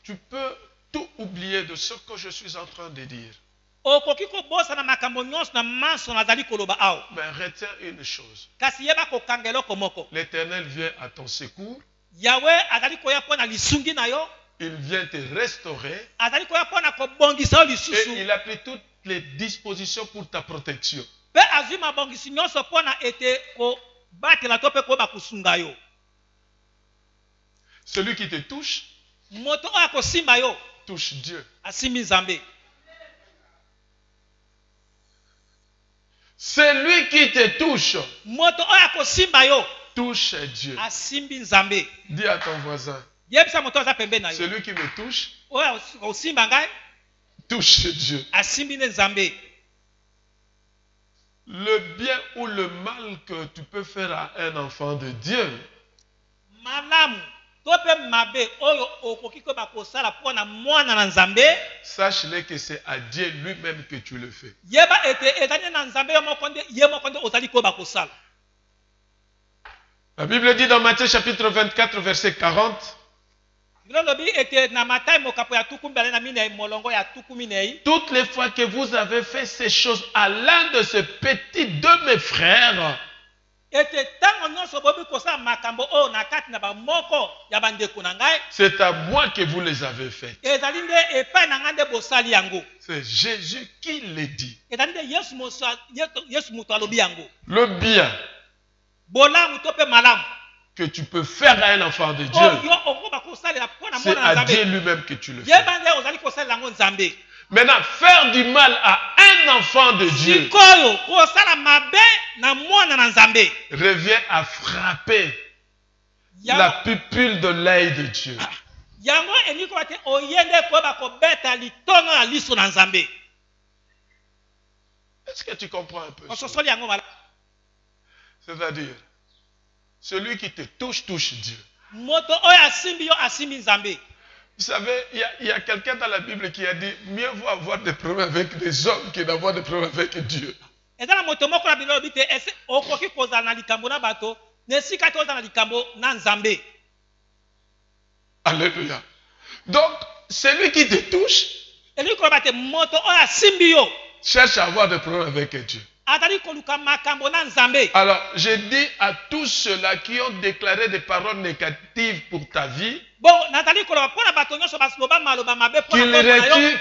Tu peux tout oublier de ce que je suis en train de dire. okoki kobosana makambo nyonso na manso nazali koloba awa. Mais retiens une chose. kasi yeba kokanga eloko moko. L'Éternel vient à ton secours. yawe azali koya mpona lisungi na yo. Il vient te restaurer. azali koya mpona kobongisa yo Et lisusu. il a pris toutes les dispositions pour ta protection. mpe azwi mabongisi nyonso mpona ete kobatela to mpe koyeba kosunga yo. Celui qui te touche, moto oyo akosimba yo touche Dieu. asimbi nzambe. Celui qui te touche, moto oyo akosimba yo touche Dieu. asimbi nzambe. Dis à ton voisin, yebisa moto aza pembeni na yo celui qui me touche, oyo osimba ngai touche Dieu. asimbi nde nzambe. Le bien ou le mal que tu peux faire à un enfant de Dieu, malamu to mpe mabe oyo okoki koyeba kosala mpona mwana na nzambe, sache-le que c'est à Dieu lui-même que tu le fais. yeba ete ezali na nzambe ye moko nde ozali koyeba kosala. La Bible dit dans Matthieu chapitre 24, verset 40, bilolobi ete na Matayi mokapo ya tuku mbale na minei molongo ya tuku minei. toutes les fois que vous avez fait ces choses à l'un de ces petits de mes frères, ete ntango nyonso bobi kosala makambo oyo na kati na bamoko ya bandeko na ngai, c'est à moi que vous les avez faites. ezali nde epai na ngai nde bosali yango. C'est Jésus qui le dit. ezali nde yesu moto alobi yango. Le bien bolamu to mpe malamu que tu peux faire à un enfant de Dieu, oyo okoba kosalela mpona c'est mwana na à Dieu nzambe, lui-même que tu le fais. yeba nde ozali kosalela yango nzambe. Maintenant, faire du mal à un enfant de Dieu sikoyo kosala mabe na mwana na nzambe revient à frapper yango, la pupille de l'œil de Dieu. yango elingi koba te oye nde koyeba kobeta litongo ya liso na nzambe. Est-ce que tu comprends un peu ça? ososoli yango malamu. C'est-à-dire, celui qui te touche, touche Dieu. moto oyo asimbi yo asimbi nzambe. Vous savez, il y a quelqu'un dans la Bible qui a dit, mieux vaut avoir des problèmes avec des hommes que d'avoir des problèmes avec Dieu. eza na moto moko na bilobi te ese okoki kozala na likambo na bato na esika te ozala na likambo na nzambe. Alléluia. Donc, celui qui te touche elingi koloba te moto oyo asimbi yo cherche à avoir des problèmes avec Dieu. azali koluka makambo na nzambe. Alors, je dis à tous ceux-là qui ont déclaré des paroles négatives pour ta vie, bon nazali koloba mpona bato nyonso baloba maloba mabe mpona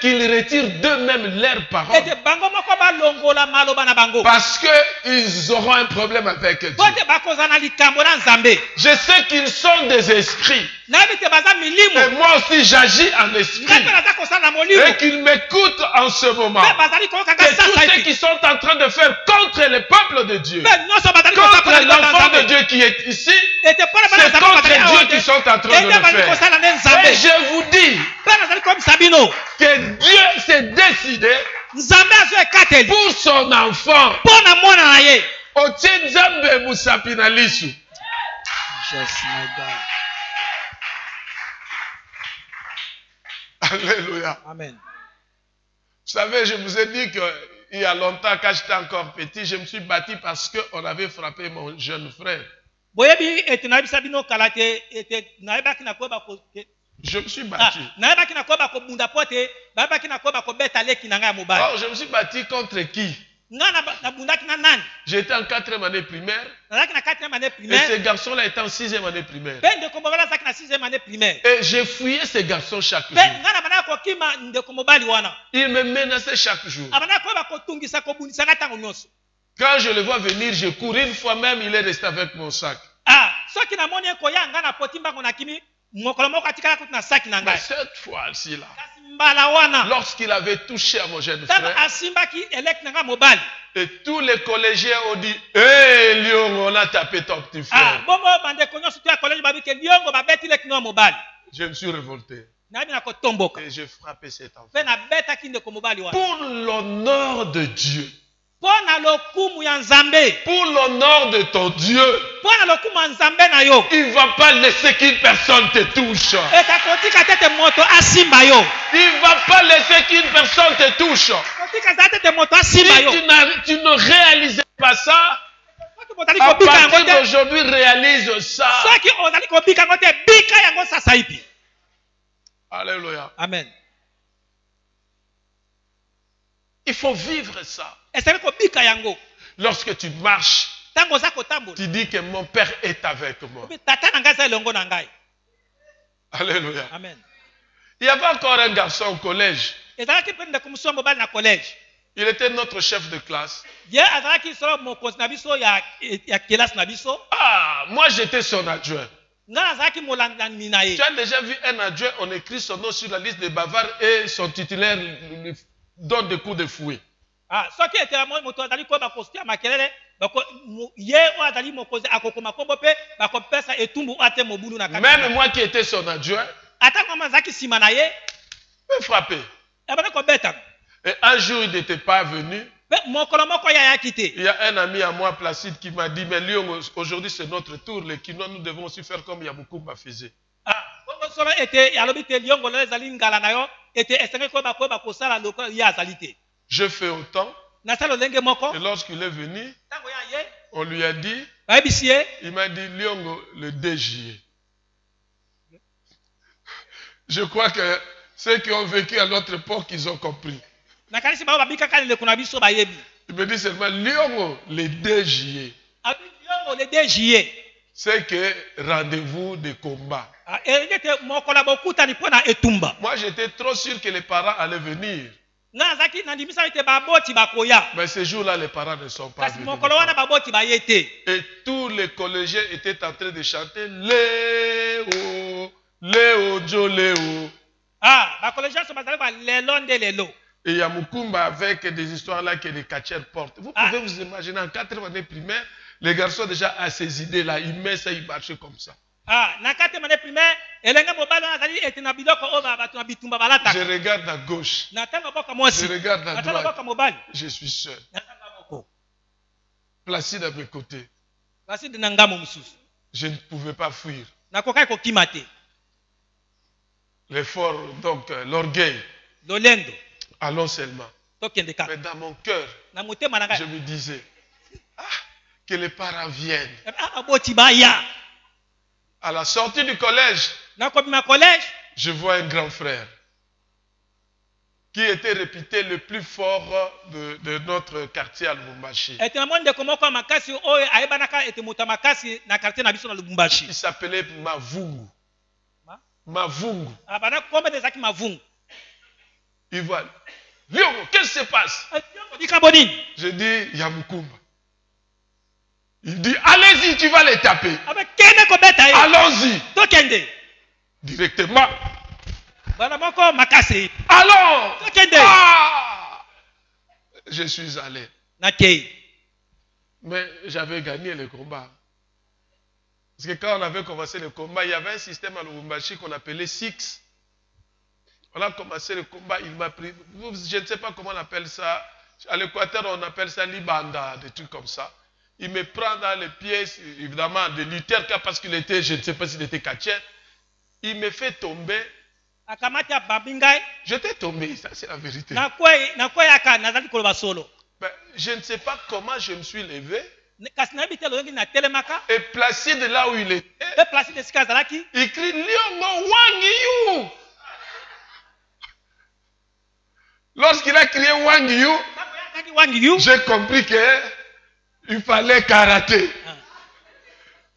qu'ils retirent d'eux-mêmes leurs paroles. ete bango moko balongola maloba na bango Parce qu'ils auront un problème avec Dieu. po ete bakozala na likambo na nzambe. Je sais qu'ils sont des esprits. nayebi te baza Et milimo moi aussi, j'agis en ngai esprit. mpe naza kosala na molimo Et qu'ils m'écoutent en ce moment. mpe bazali kokanga Que tous sasa ceux ete qui sont en train de faire contre le peuple de Dieu, mpe nyonso bazali kosala contre mpona liloba na l'enfant de nzambe Dieu qui est ici, ete mpona bana c'est nzambe contre bazali awa Dieu te qu'ils sont en train de ete le bazali faire. kosala nde nzambe Et je vous dis mpe nazali komisa bino que Dieu s'est décidé nzambe azwi ekateli pour son enfant. mpona mwana na ye. Otie Nzambe musapi na lisu. Alléluia. Amen. Vous savez, je vous ai dit qu'il y a longtemps, quand j'étais encore petit, je me suis battu parce qu'on avait frappé mon jeune frère. boyebi ete nayebisa bino kala te ete nayebaki na koyeba Je me suis battu. nayebaki na koyeba kobunda po ete bayebaki na koyeba kobeta leki na ngai ya mobali. Alors, je me suis battu contre qui? ngai nabundaki na nani? J'étais en 4e année primaire. nazalaki na 4e année Et primaire ce garçon-là était en 6e année primaire. mpe ndeko mobali azalaki na 6e année primaire Et j'ai fouillé ce garçon chaque mpe jour. ngai nabandaki kokima ndeko mobali wana Il me menaçait chaque jour. abandaki koyeba kotungisa kobundisa ngai ntango nyonso. Quand je le vois venir, je cours une fois même, il est resté avec mon sac. soki namoni ekoya nga na poti mbango na kimi mokolo moko atikala kuti na saki na Mais ngai cette fois-ci là, kasi mbala wana lorsqu'il avait touché à mon jeune ntango frère, asimbaki eleki na nga mobali et tous les collégiens ont dit, hé Lyon, on a tapé ton petit frère. bongo bandeko nyonso to ya koleji babike liongo babeti leki na mobali Je me suis révolté nayebi na kotomboka et j'ai frappé cet enfant. mpe nabetaki ndeko mobali wana Pour l'honneur de Dieu, mpo na lokumu ya nzambe pour l'honneur de ton Dieu, mpo na lokumu ya nzambe na yo il ne va pas laisser qu'une personne te touche. etakotika tete moto asimba yo Il ne va pas laisser qu'une personne te touche. kotika za tete moto Si asimba yo tu ne réalisais pas ça, soki ozali à kobika yango partir te d'aujourd'hui, réalise ça. soki ozali kobika yango te bika yango sasa hivi Alléluia. amen Il faut vivre ça. esali kobika yango Lorsque tu marches, ntango oza kotambola tu dis que mon Père est avec moi. obi tata na ngai aza elongo na ngai Alléluia. amen Il y avait encore un garçon au collège. ezalaki mpe ndeko mosusu ya mobali na collège Il était notre chef de classe. ye azalaki solo mokonzi na biso ya kelasi na biso Ah, moi j'étais son adjoint. ngai nazalaki molandani na ye Tu as déjà vu un adjoint, on écrit son nom sur la liste des bavards et son titulaire lui donne des coups de fouet. soki etela moto azali koyeba kosukia makelele ye oyo azali mokonzi akokoma kombo mpe bakopesa etumbu oyo ate mobulu na Même moi qui étais son adjoint, ata mama azalaki nsima na ye me frappé. ebana kobeta Et un jour, il n'était pas venu. mpe mokolo moko ye ayaki te Il y a un ami à moi, Placide, qui m'a dit, mais Lyon, aujourd'hui c'est notre tour. Les Kinois, nous devons aussi faire comme Yamukumba faisait. bongo solo ete alobi te liongo lelo ezali ngala na yo ete esengeli koyeba kosala lokola ye azali te Je fais autant. nasala lolenge moko Et lorsqu'il est venu, ntango ya ye on lui a dit, bayebisi ye il m'a dit, Lyon, le 2 juillet. Je crois que ceux qui ont vécu à notre époque, ils ont compris. nakanisi bao babikaka leleko na biso bayebi Il me dit seulement, Lyon, le 2 juillet. abi liongo le 2 juillet C'est que rendez-vous de combat. elingi ete mokolo ya bokutani mpo na etumba Moi, j'étais trop sûr que les parents allaient venir. ngai nazalaki nandimisa ete baboti bakoya Mais ce jour-là, les parents ne sont pas kasi venus. mokolo wana baboti baye te Et tous les collégiens étaient en train de chanter Léo, Léo, Joe, Léo. bakolégien nyonso bazali ba lelo nde lelo Et Yamukumba avec des histoires là que les catcheurs portent. Vous pouvez vous imaginer, en 4 années primaires, les garçons déjà à ces idées-là, ils mettent ça, ils marchent comme ça. na kati mane primaire elenge mobali wana azali ete na biloko oyo bato na bitumba Je balataka regarde à gauche, na ntango boka je mwasi regarde na à ntango droite, boka mobali je suis seul. na ntango moko Placide à mes côtés. basi de na ngamo mosusu Je ne pouvais pas fuir. nakokaki kokima te L'effort, donc l'orgueil, lolendo allons seulement. tokende kaka Mais dans mon cœur, na motema na je ngai me disais, que les parents viennent. baboti baya À la sortie du collège, nakobima collège je vois un grand frère qui était réputé le plus fort de notre quartier à Lubumbashi. ete namoni ndeko moko ya makasi oyo ayebanaka ete moto ya makasi na quartier na biso na lubumbashi Il s'appelait Mavungu. Mavungu. bana kombe ezalaki mavungu Il voit. Liongo, qu'est-ce qui se passe? likambo nini Je dis Yamukumba. Il dit, allez-y, tu vas les taper. kende kobeta ye Allons-y. tokende Directement. bana moko makasi Allons. tokende Je suis allé. nakei Mais j'avais gagné le combat. Parce que quand on avait commencé le combat, il y avait un système à Lubumbashi qu'on appelait Six. On a commencé le combat, il m'a pris. Je ne sais pas comment on appelle ça. À l'Équateur, on appelle ça Libanda, des trucs comme ça. Il me prend dans les pieds, évidemment, de lutteur, parce qu'il était, je ne sais pas s'il était catcheur. Il me fait tomber. akamati ya babingai J'étais tombé, ça c'est la vérité. nakweyaka nazali koloba solo Ben, je ne sais pas comment je me suis levé. kasi nayebi te lolenge natelemaka Et placé de là où il était, mpe place de esika azalaki il crie Liongo Wangiyu. Lorsqu'il a crié Wangiyu, akaki wangi yu j'ai compris qu'il fallait karaté.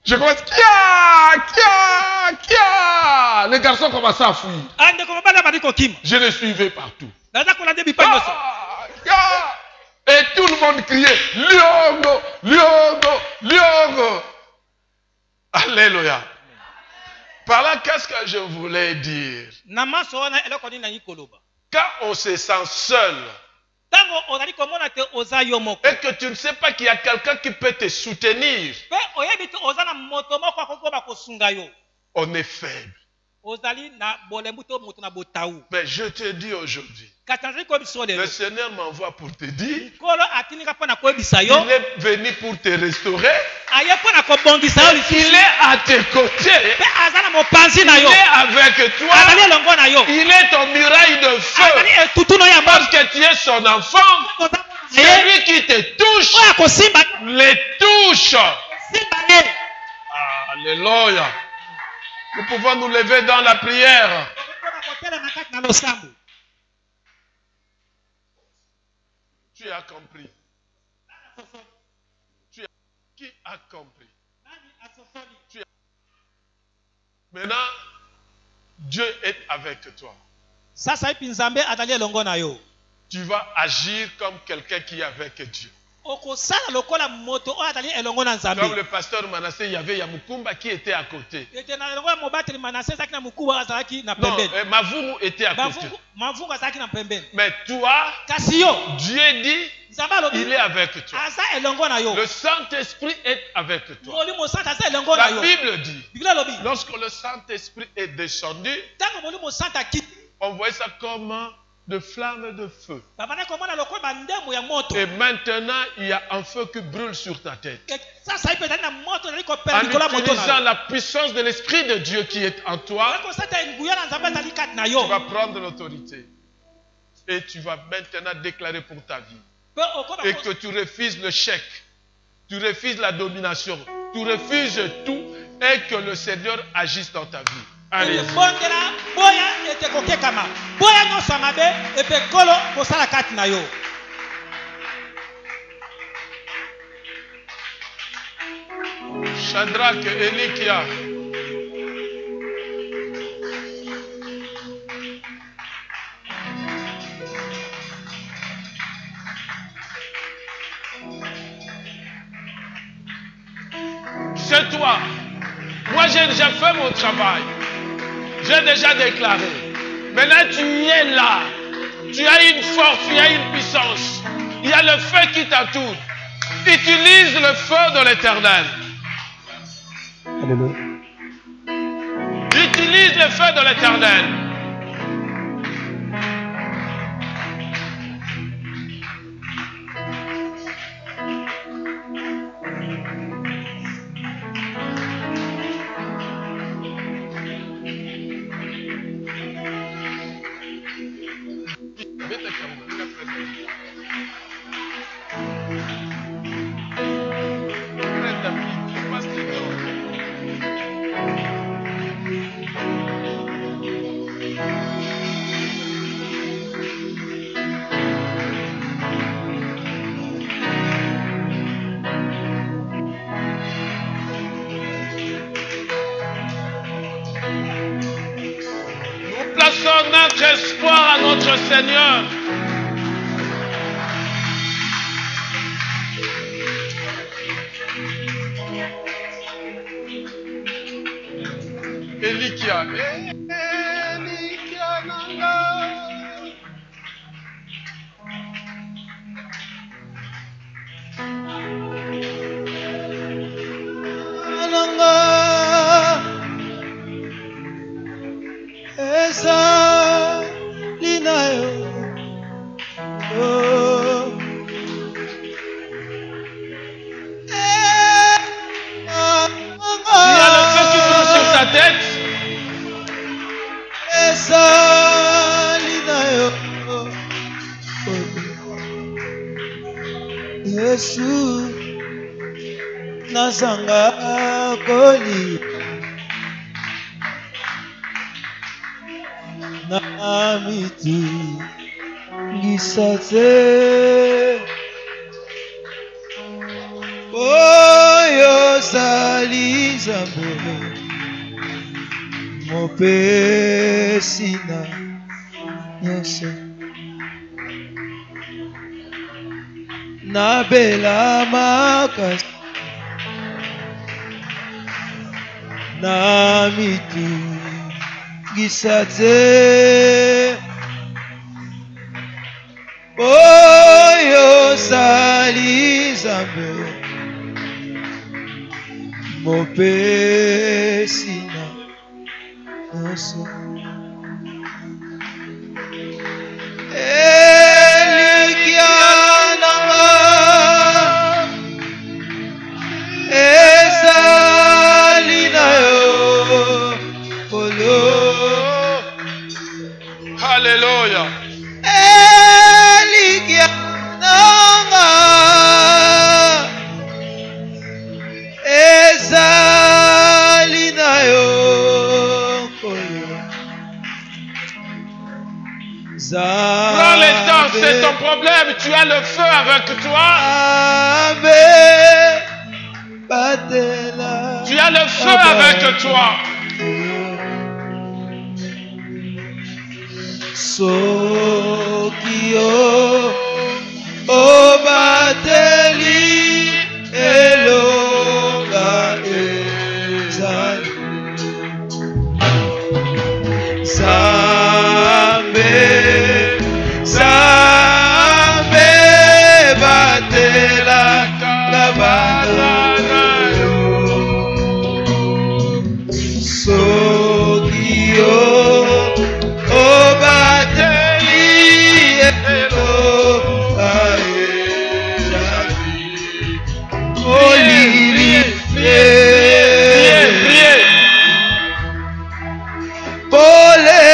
Je commence, kia. Le garçon commençait à fuir. ndeko mobali abandi kokima Je le suivais partout. naza kolanda bipai nyonso Et tout le monde criait Liongo, Liongo, Liongo. Alléluia. Par là, qu'est-ce que je voulais dire? Quand on se sent seul, et que tu ne sais pas qu'il y a quelqu'un qui peut te soutenir, on est faible. Mais je te dis aujourd'hui, le Seigneur m'envoie pour te dire, il est venu pour te restaurer, il est à tes côtés, il est avec toi, il est ton muraille de feu, parce que tu es son enfant, c'est lui qui te touche, les touche. Alléluia. Nous pouvons nous lever dans la prière. Tu as compris. Qui a compris? Maintenant, Dieu est avec toi. Tu vas agir comme quelqu'un qui est avec Dieu. Comme le pasteur Manassé, il y avait Yamukumba qui était à côté. Non, Mavumu était à côté. Mais toi, Dieu dit, il est avec toi. Le Saint-Esprit est avec toi. La Bible dit, lorsque le Saint-Esprit est descendu, on voit ça comme de flammes de feu. Et maintenant, il y a un feu qui brûle sur ta tête. En utilisant la puissance de l'Esprit de Dieu qui est en toi, tu vas prendre l'autorité. Et tu vas maintenant déclarer pour ta vie. Et que tu refuses le chèque. Tu refuses la domination. Tu refuses tout. Et que le Seigneur agisse dans ta vie. Allez. Shadrach et Elikia. C'est toi. Moi, j'ai déjà fait mon travail. J'ai déjà déclaré. Maintenant, tu es là. Tu as une force, tu as une puissance. Il y a le feu qui t'entoure. Utilise le feu de l'Éternel. Utilise le feu de l'Éternel. Notre espoir à notre Seigneur. Elikia. Elikia nanga. Esa linayo. Il y a le feu qui brûle sur ta tête. Esa linayo. Yesu nazanga koli. Namiti gisate oyo zali Nzambe mopesi na nyonso nabela makasi na mitu gisate oyo sali zambe mopesi na nyonso elikia nanga ezali na yo kolo. Alléluia. Elikia nanga ezali na yo kolo. Prends le temps, c'est ton problème. Tu as le feu avec toi. Tu as le feu avec toi. Sokio obateli elonga ezali Zambe batela kabana yo Sokio obateli elonga ezali olili pole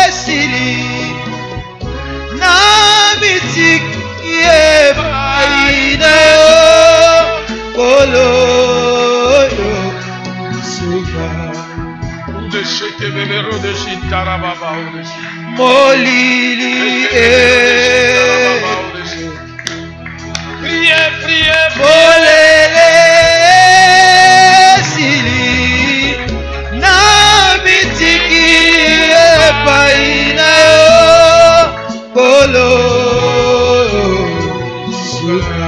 esili na mitiki ebaina yo kolo yo suka molili Priez, pole esili na mitiki ebaina yo kolo suka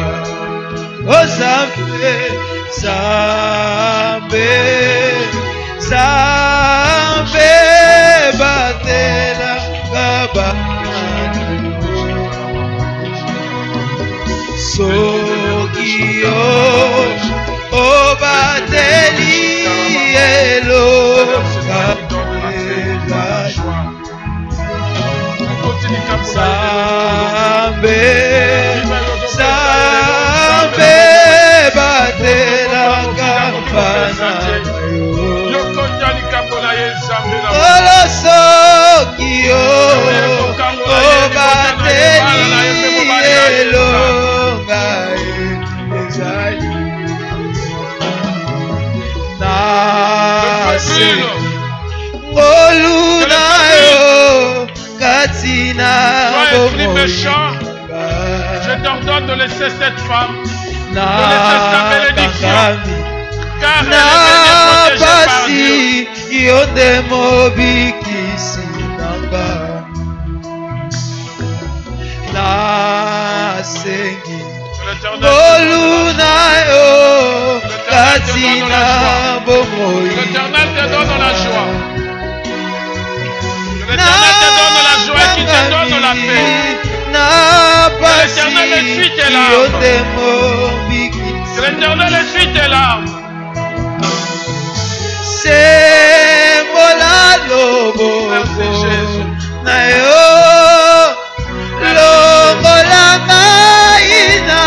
Zambe batela kabana Sokio obateli elonga Zambe batela kabana Olo Sokio obateli elonga ezali nase oluna yo katina esprit méchant, je t'ordonne de laisser cette femme, de laisser sa bénédiction, car elle est protégée par Dieu. L'Éternel te donne la joie. L'Éternel te donne la joie et qui te donne la paix. L'Éternel essuie tes larmes. L'Éternel essuie tes larmes. C'est mola lobo. Merci Jésus. Ina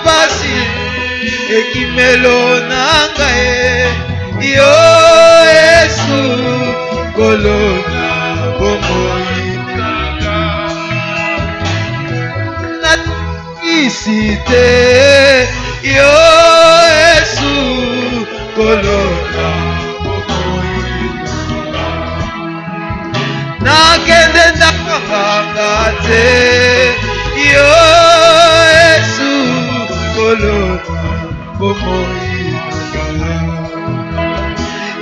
basi ekimelo nanga yo Yesu kolona bomoi na isite yo Yesu kolona bomoi na kende nakanga te yo Yesu kolona bomoi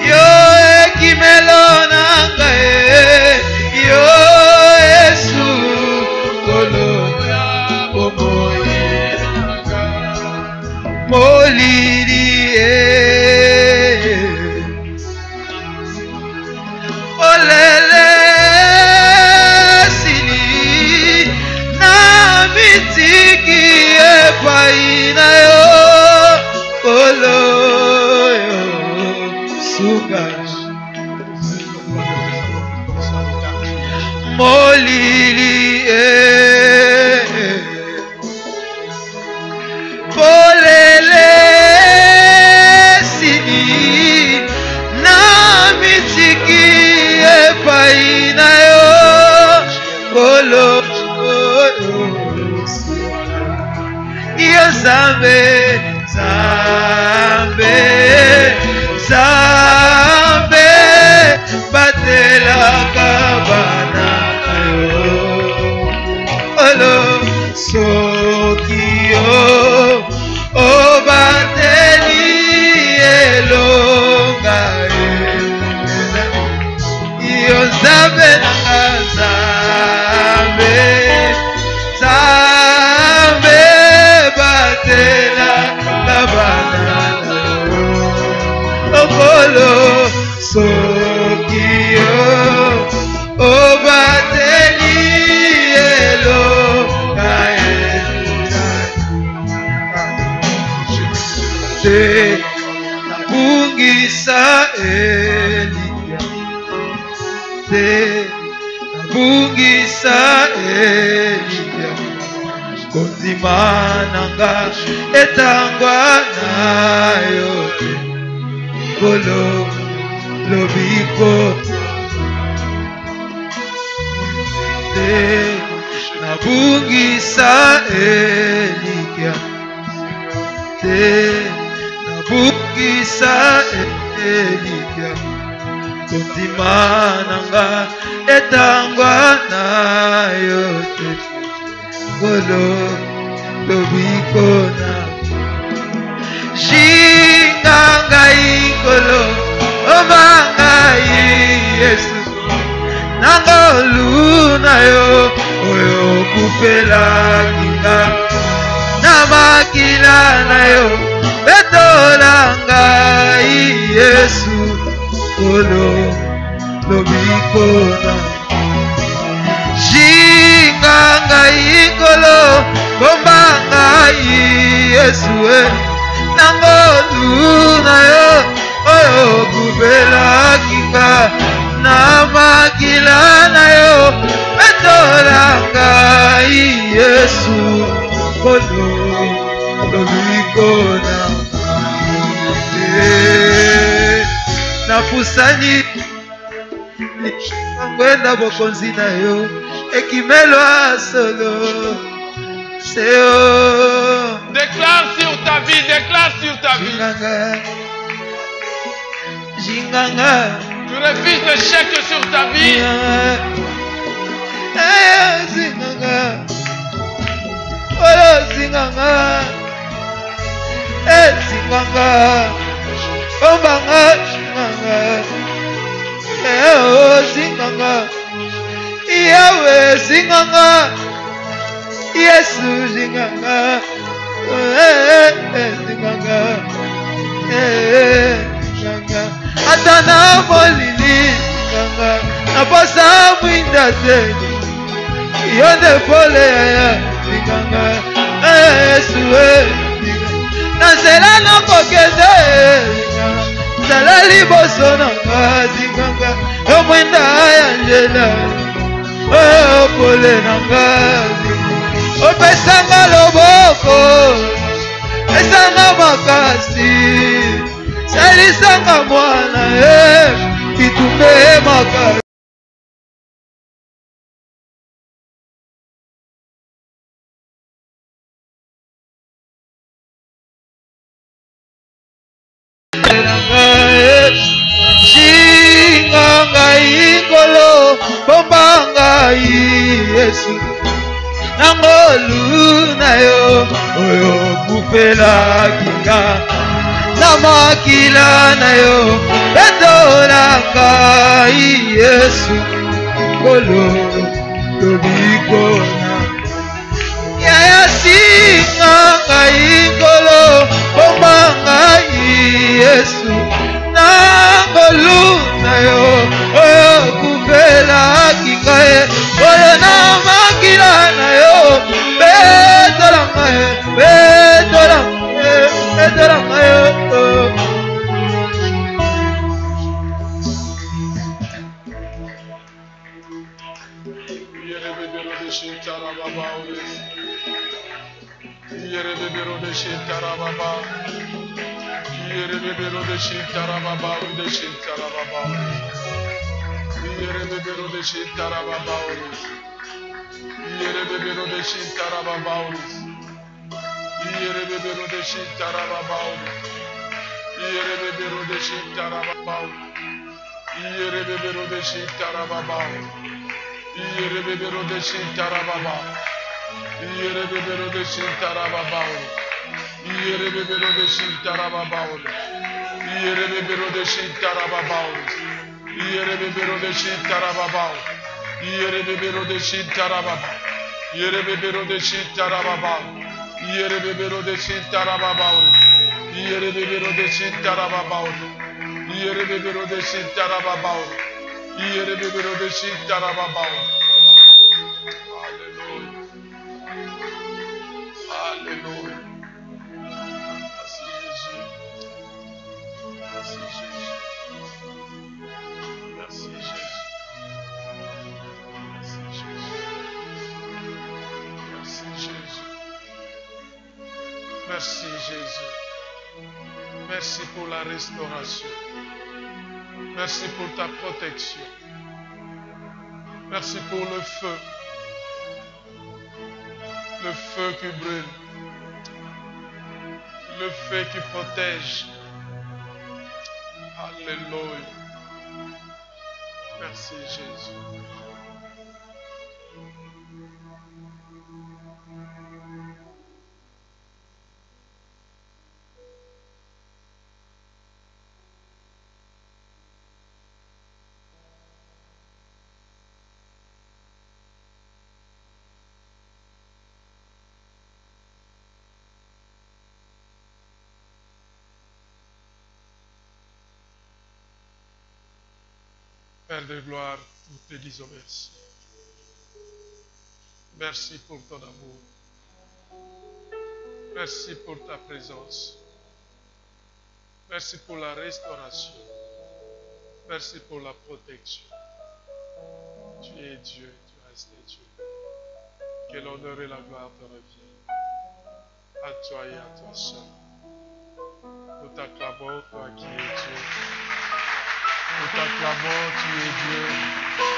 yo ekimelo nanga yo Yesu kolona bomoi molili Ngolo Iyo Zambe Zambe Zambe Batela kabana yo Olo Sokio O bateli elonga Iyo Zambe nanga Zambe Zambe batela kabana Okolo Sokio O bateli elonga Te Nabungisa Elia Te Nabungisa Elia Kondimananga etangwa nayo Kolo lobiko Te Nabungisa Elia Te Nabungisa Elia Kondimananga etangwa nayo Kolo lobikona Shinganga ikolo Omangai Yesu Nangoluna yo Oyo kupela kinga Namakila na yo Betolanga Yesu Kolo lobikona Shinganga ikolo Bombanga Yesu Nangoluna yo Oyo kubela kinga Namakila na yo Betolanga Yesu Kolo lobikona Napusani Ngwenda bokonzi na yo Ekimelwa solo Seo Déclare sur ta vie, déclare sur ta vie. Jinganga Tu refuses l'échec sur ta vie. Zinganga Oh zinganga Zinganga Ombanga Zinganga Oh zinganga Yahweh zinganga Yesu zinganga zinganga zinganga Atana molili zinganga Naposa mwinda teni Yonde pole ya zinganga Yesu Nazela no kokeze zinganga Zala liboso nanga zinganga Omwenda ya njela Pole nanga Opesanga loboko Esanga makasi Salisanga mwana Kitumbe makasi Shinganga ikolo Bombanga Yesu Nangoluna yo Oyo kupela kinga Namakila na yo Betolanga Yesu Kolo lobikona Yaya singanga ikolo Bombanga Yesu Nangoluna yo Oyo kupela kinga Oyo namakila na yo Betolanga Betolanga yo Yerebebero de Shintarababauris. Yerebebero de Shintarababauris. Yerebebero de Shintarababauris. Yerebebero de Shintarababauris. Yerebebero de Shintarababauris. Yerebebero de Shintarababauris. Yerebebero de Shintarababauris. Yerebebero de Shintarababauris. Yerebebero de Shintarababauris. Yerebebero de Shintarababauris. Yerebebero de Shintarababauris. Yerebebero de Shintarababauris. Yerebebero de Shintarababauris. Yerebebero de Shintarababauris. Yerebebero de Shintarababauris. Alléluia. Alléluia. Merci Jésus. Merci Jésus. Merci Jésus. Merci Jésus. Merci Jésus. Merci Jésus. Merci pour la restauration. Merci pour ta protection. Merci pour le feu. Le feu qui brûle. Le feu qui protège. Alléluia. Merci Jésus. Père de gloire, nous te disons merci. Merci pour ton amour. Merci pour ta présence. Merci pour la restauration. Merci pour la protection. Tu es Dieu, tu restes Dieu. Que l'honneur et la gloire te reviennent. À toi et à toi seul. Nous t'acclamons, toi qui es Dieu. Nous t'acclamons, tu es Dieu.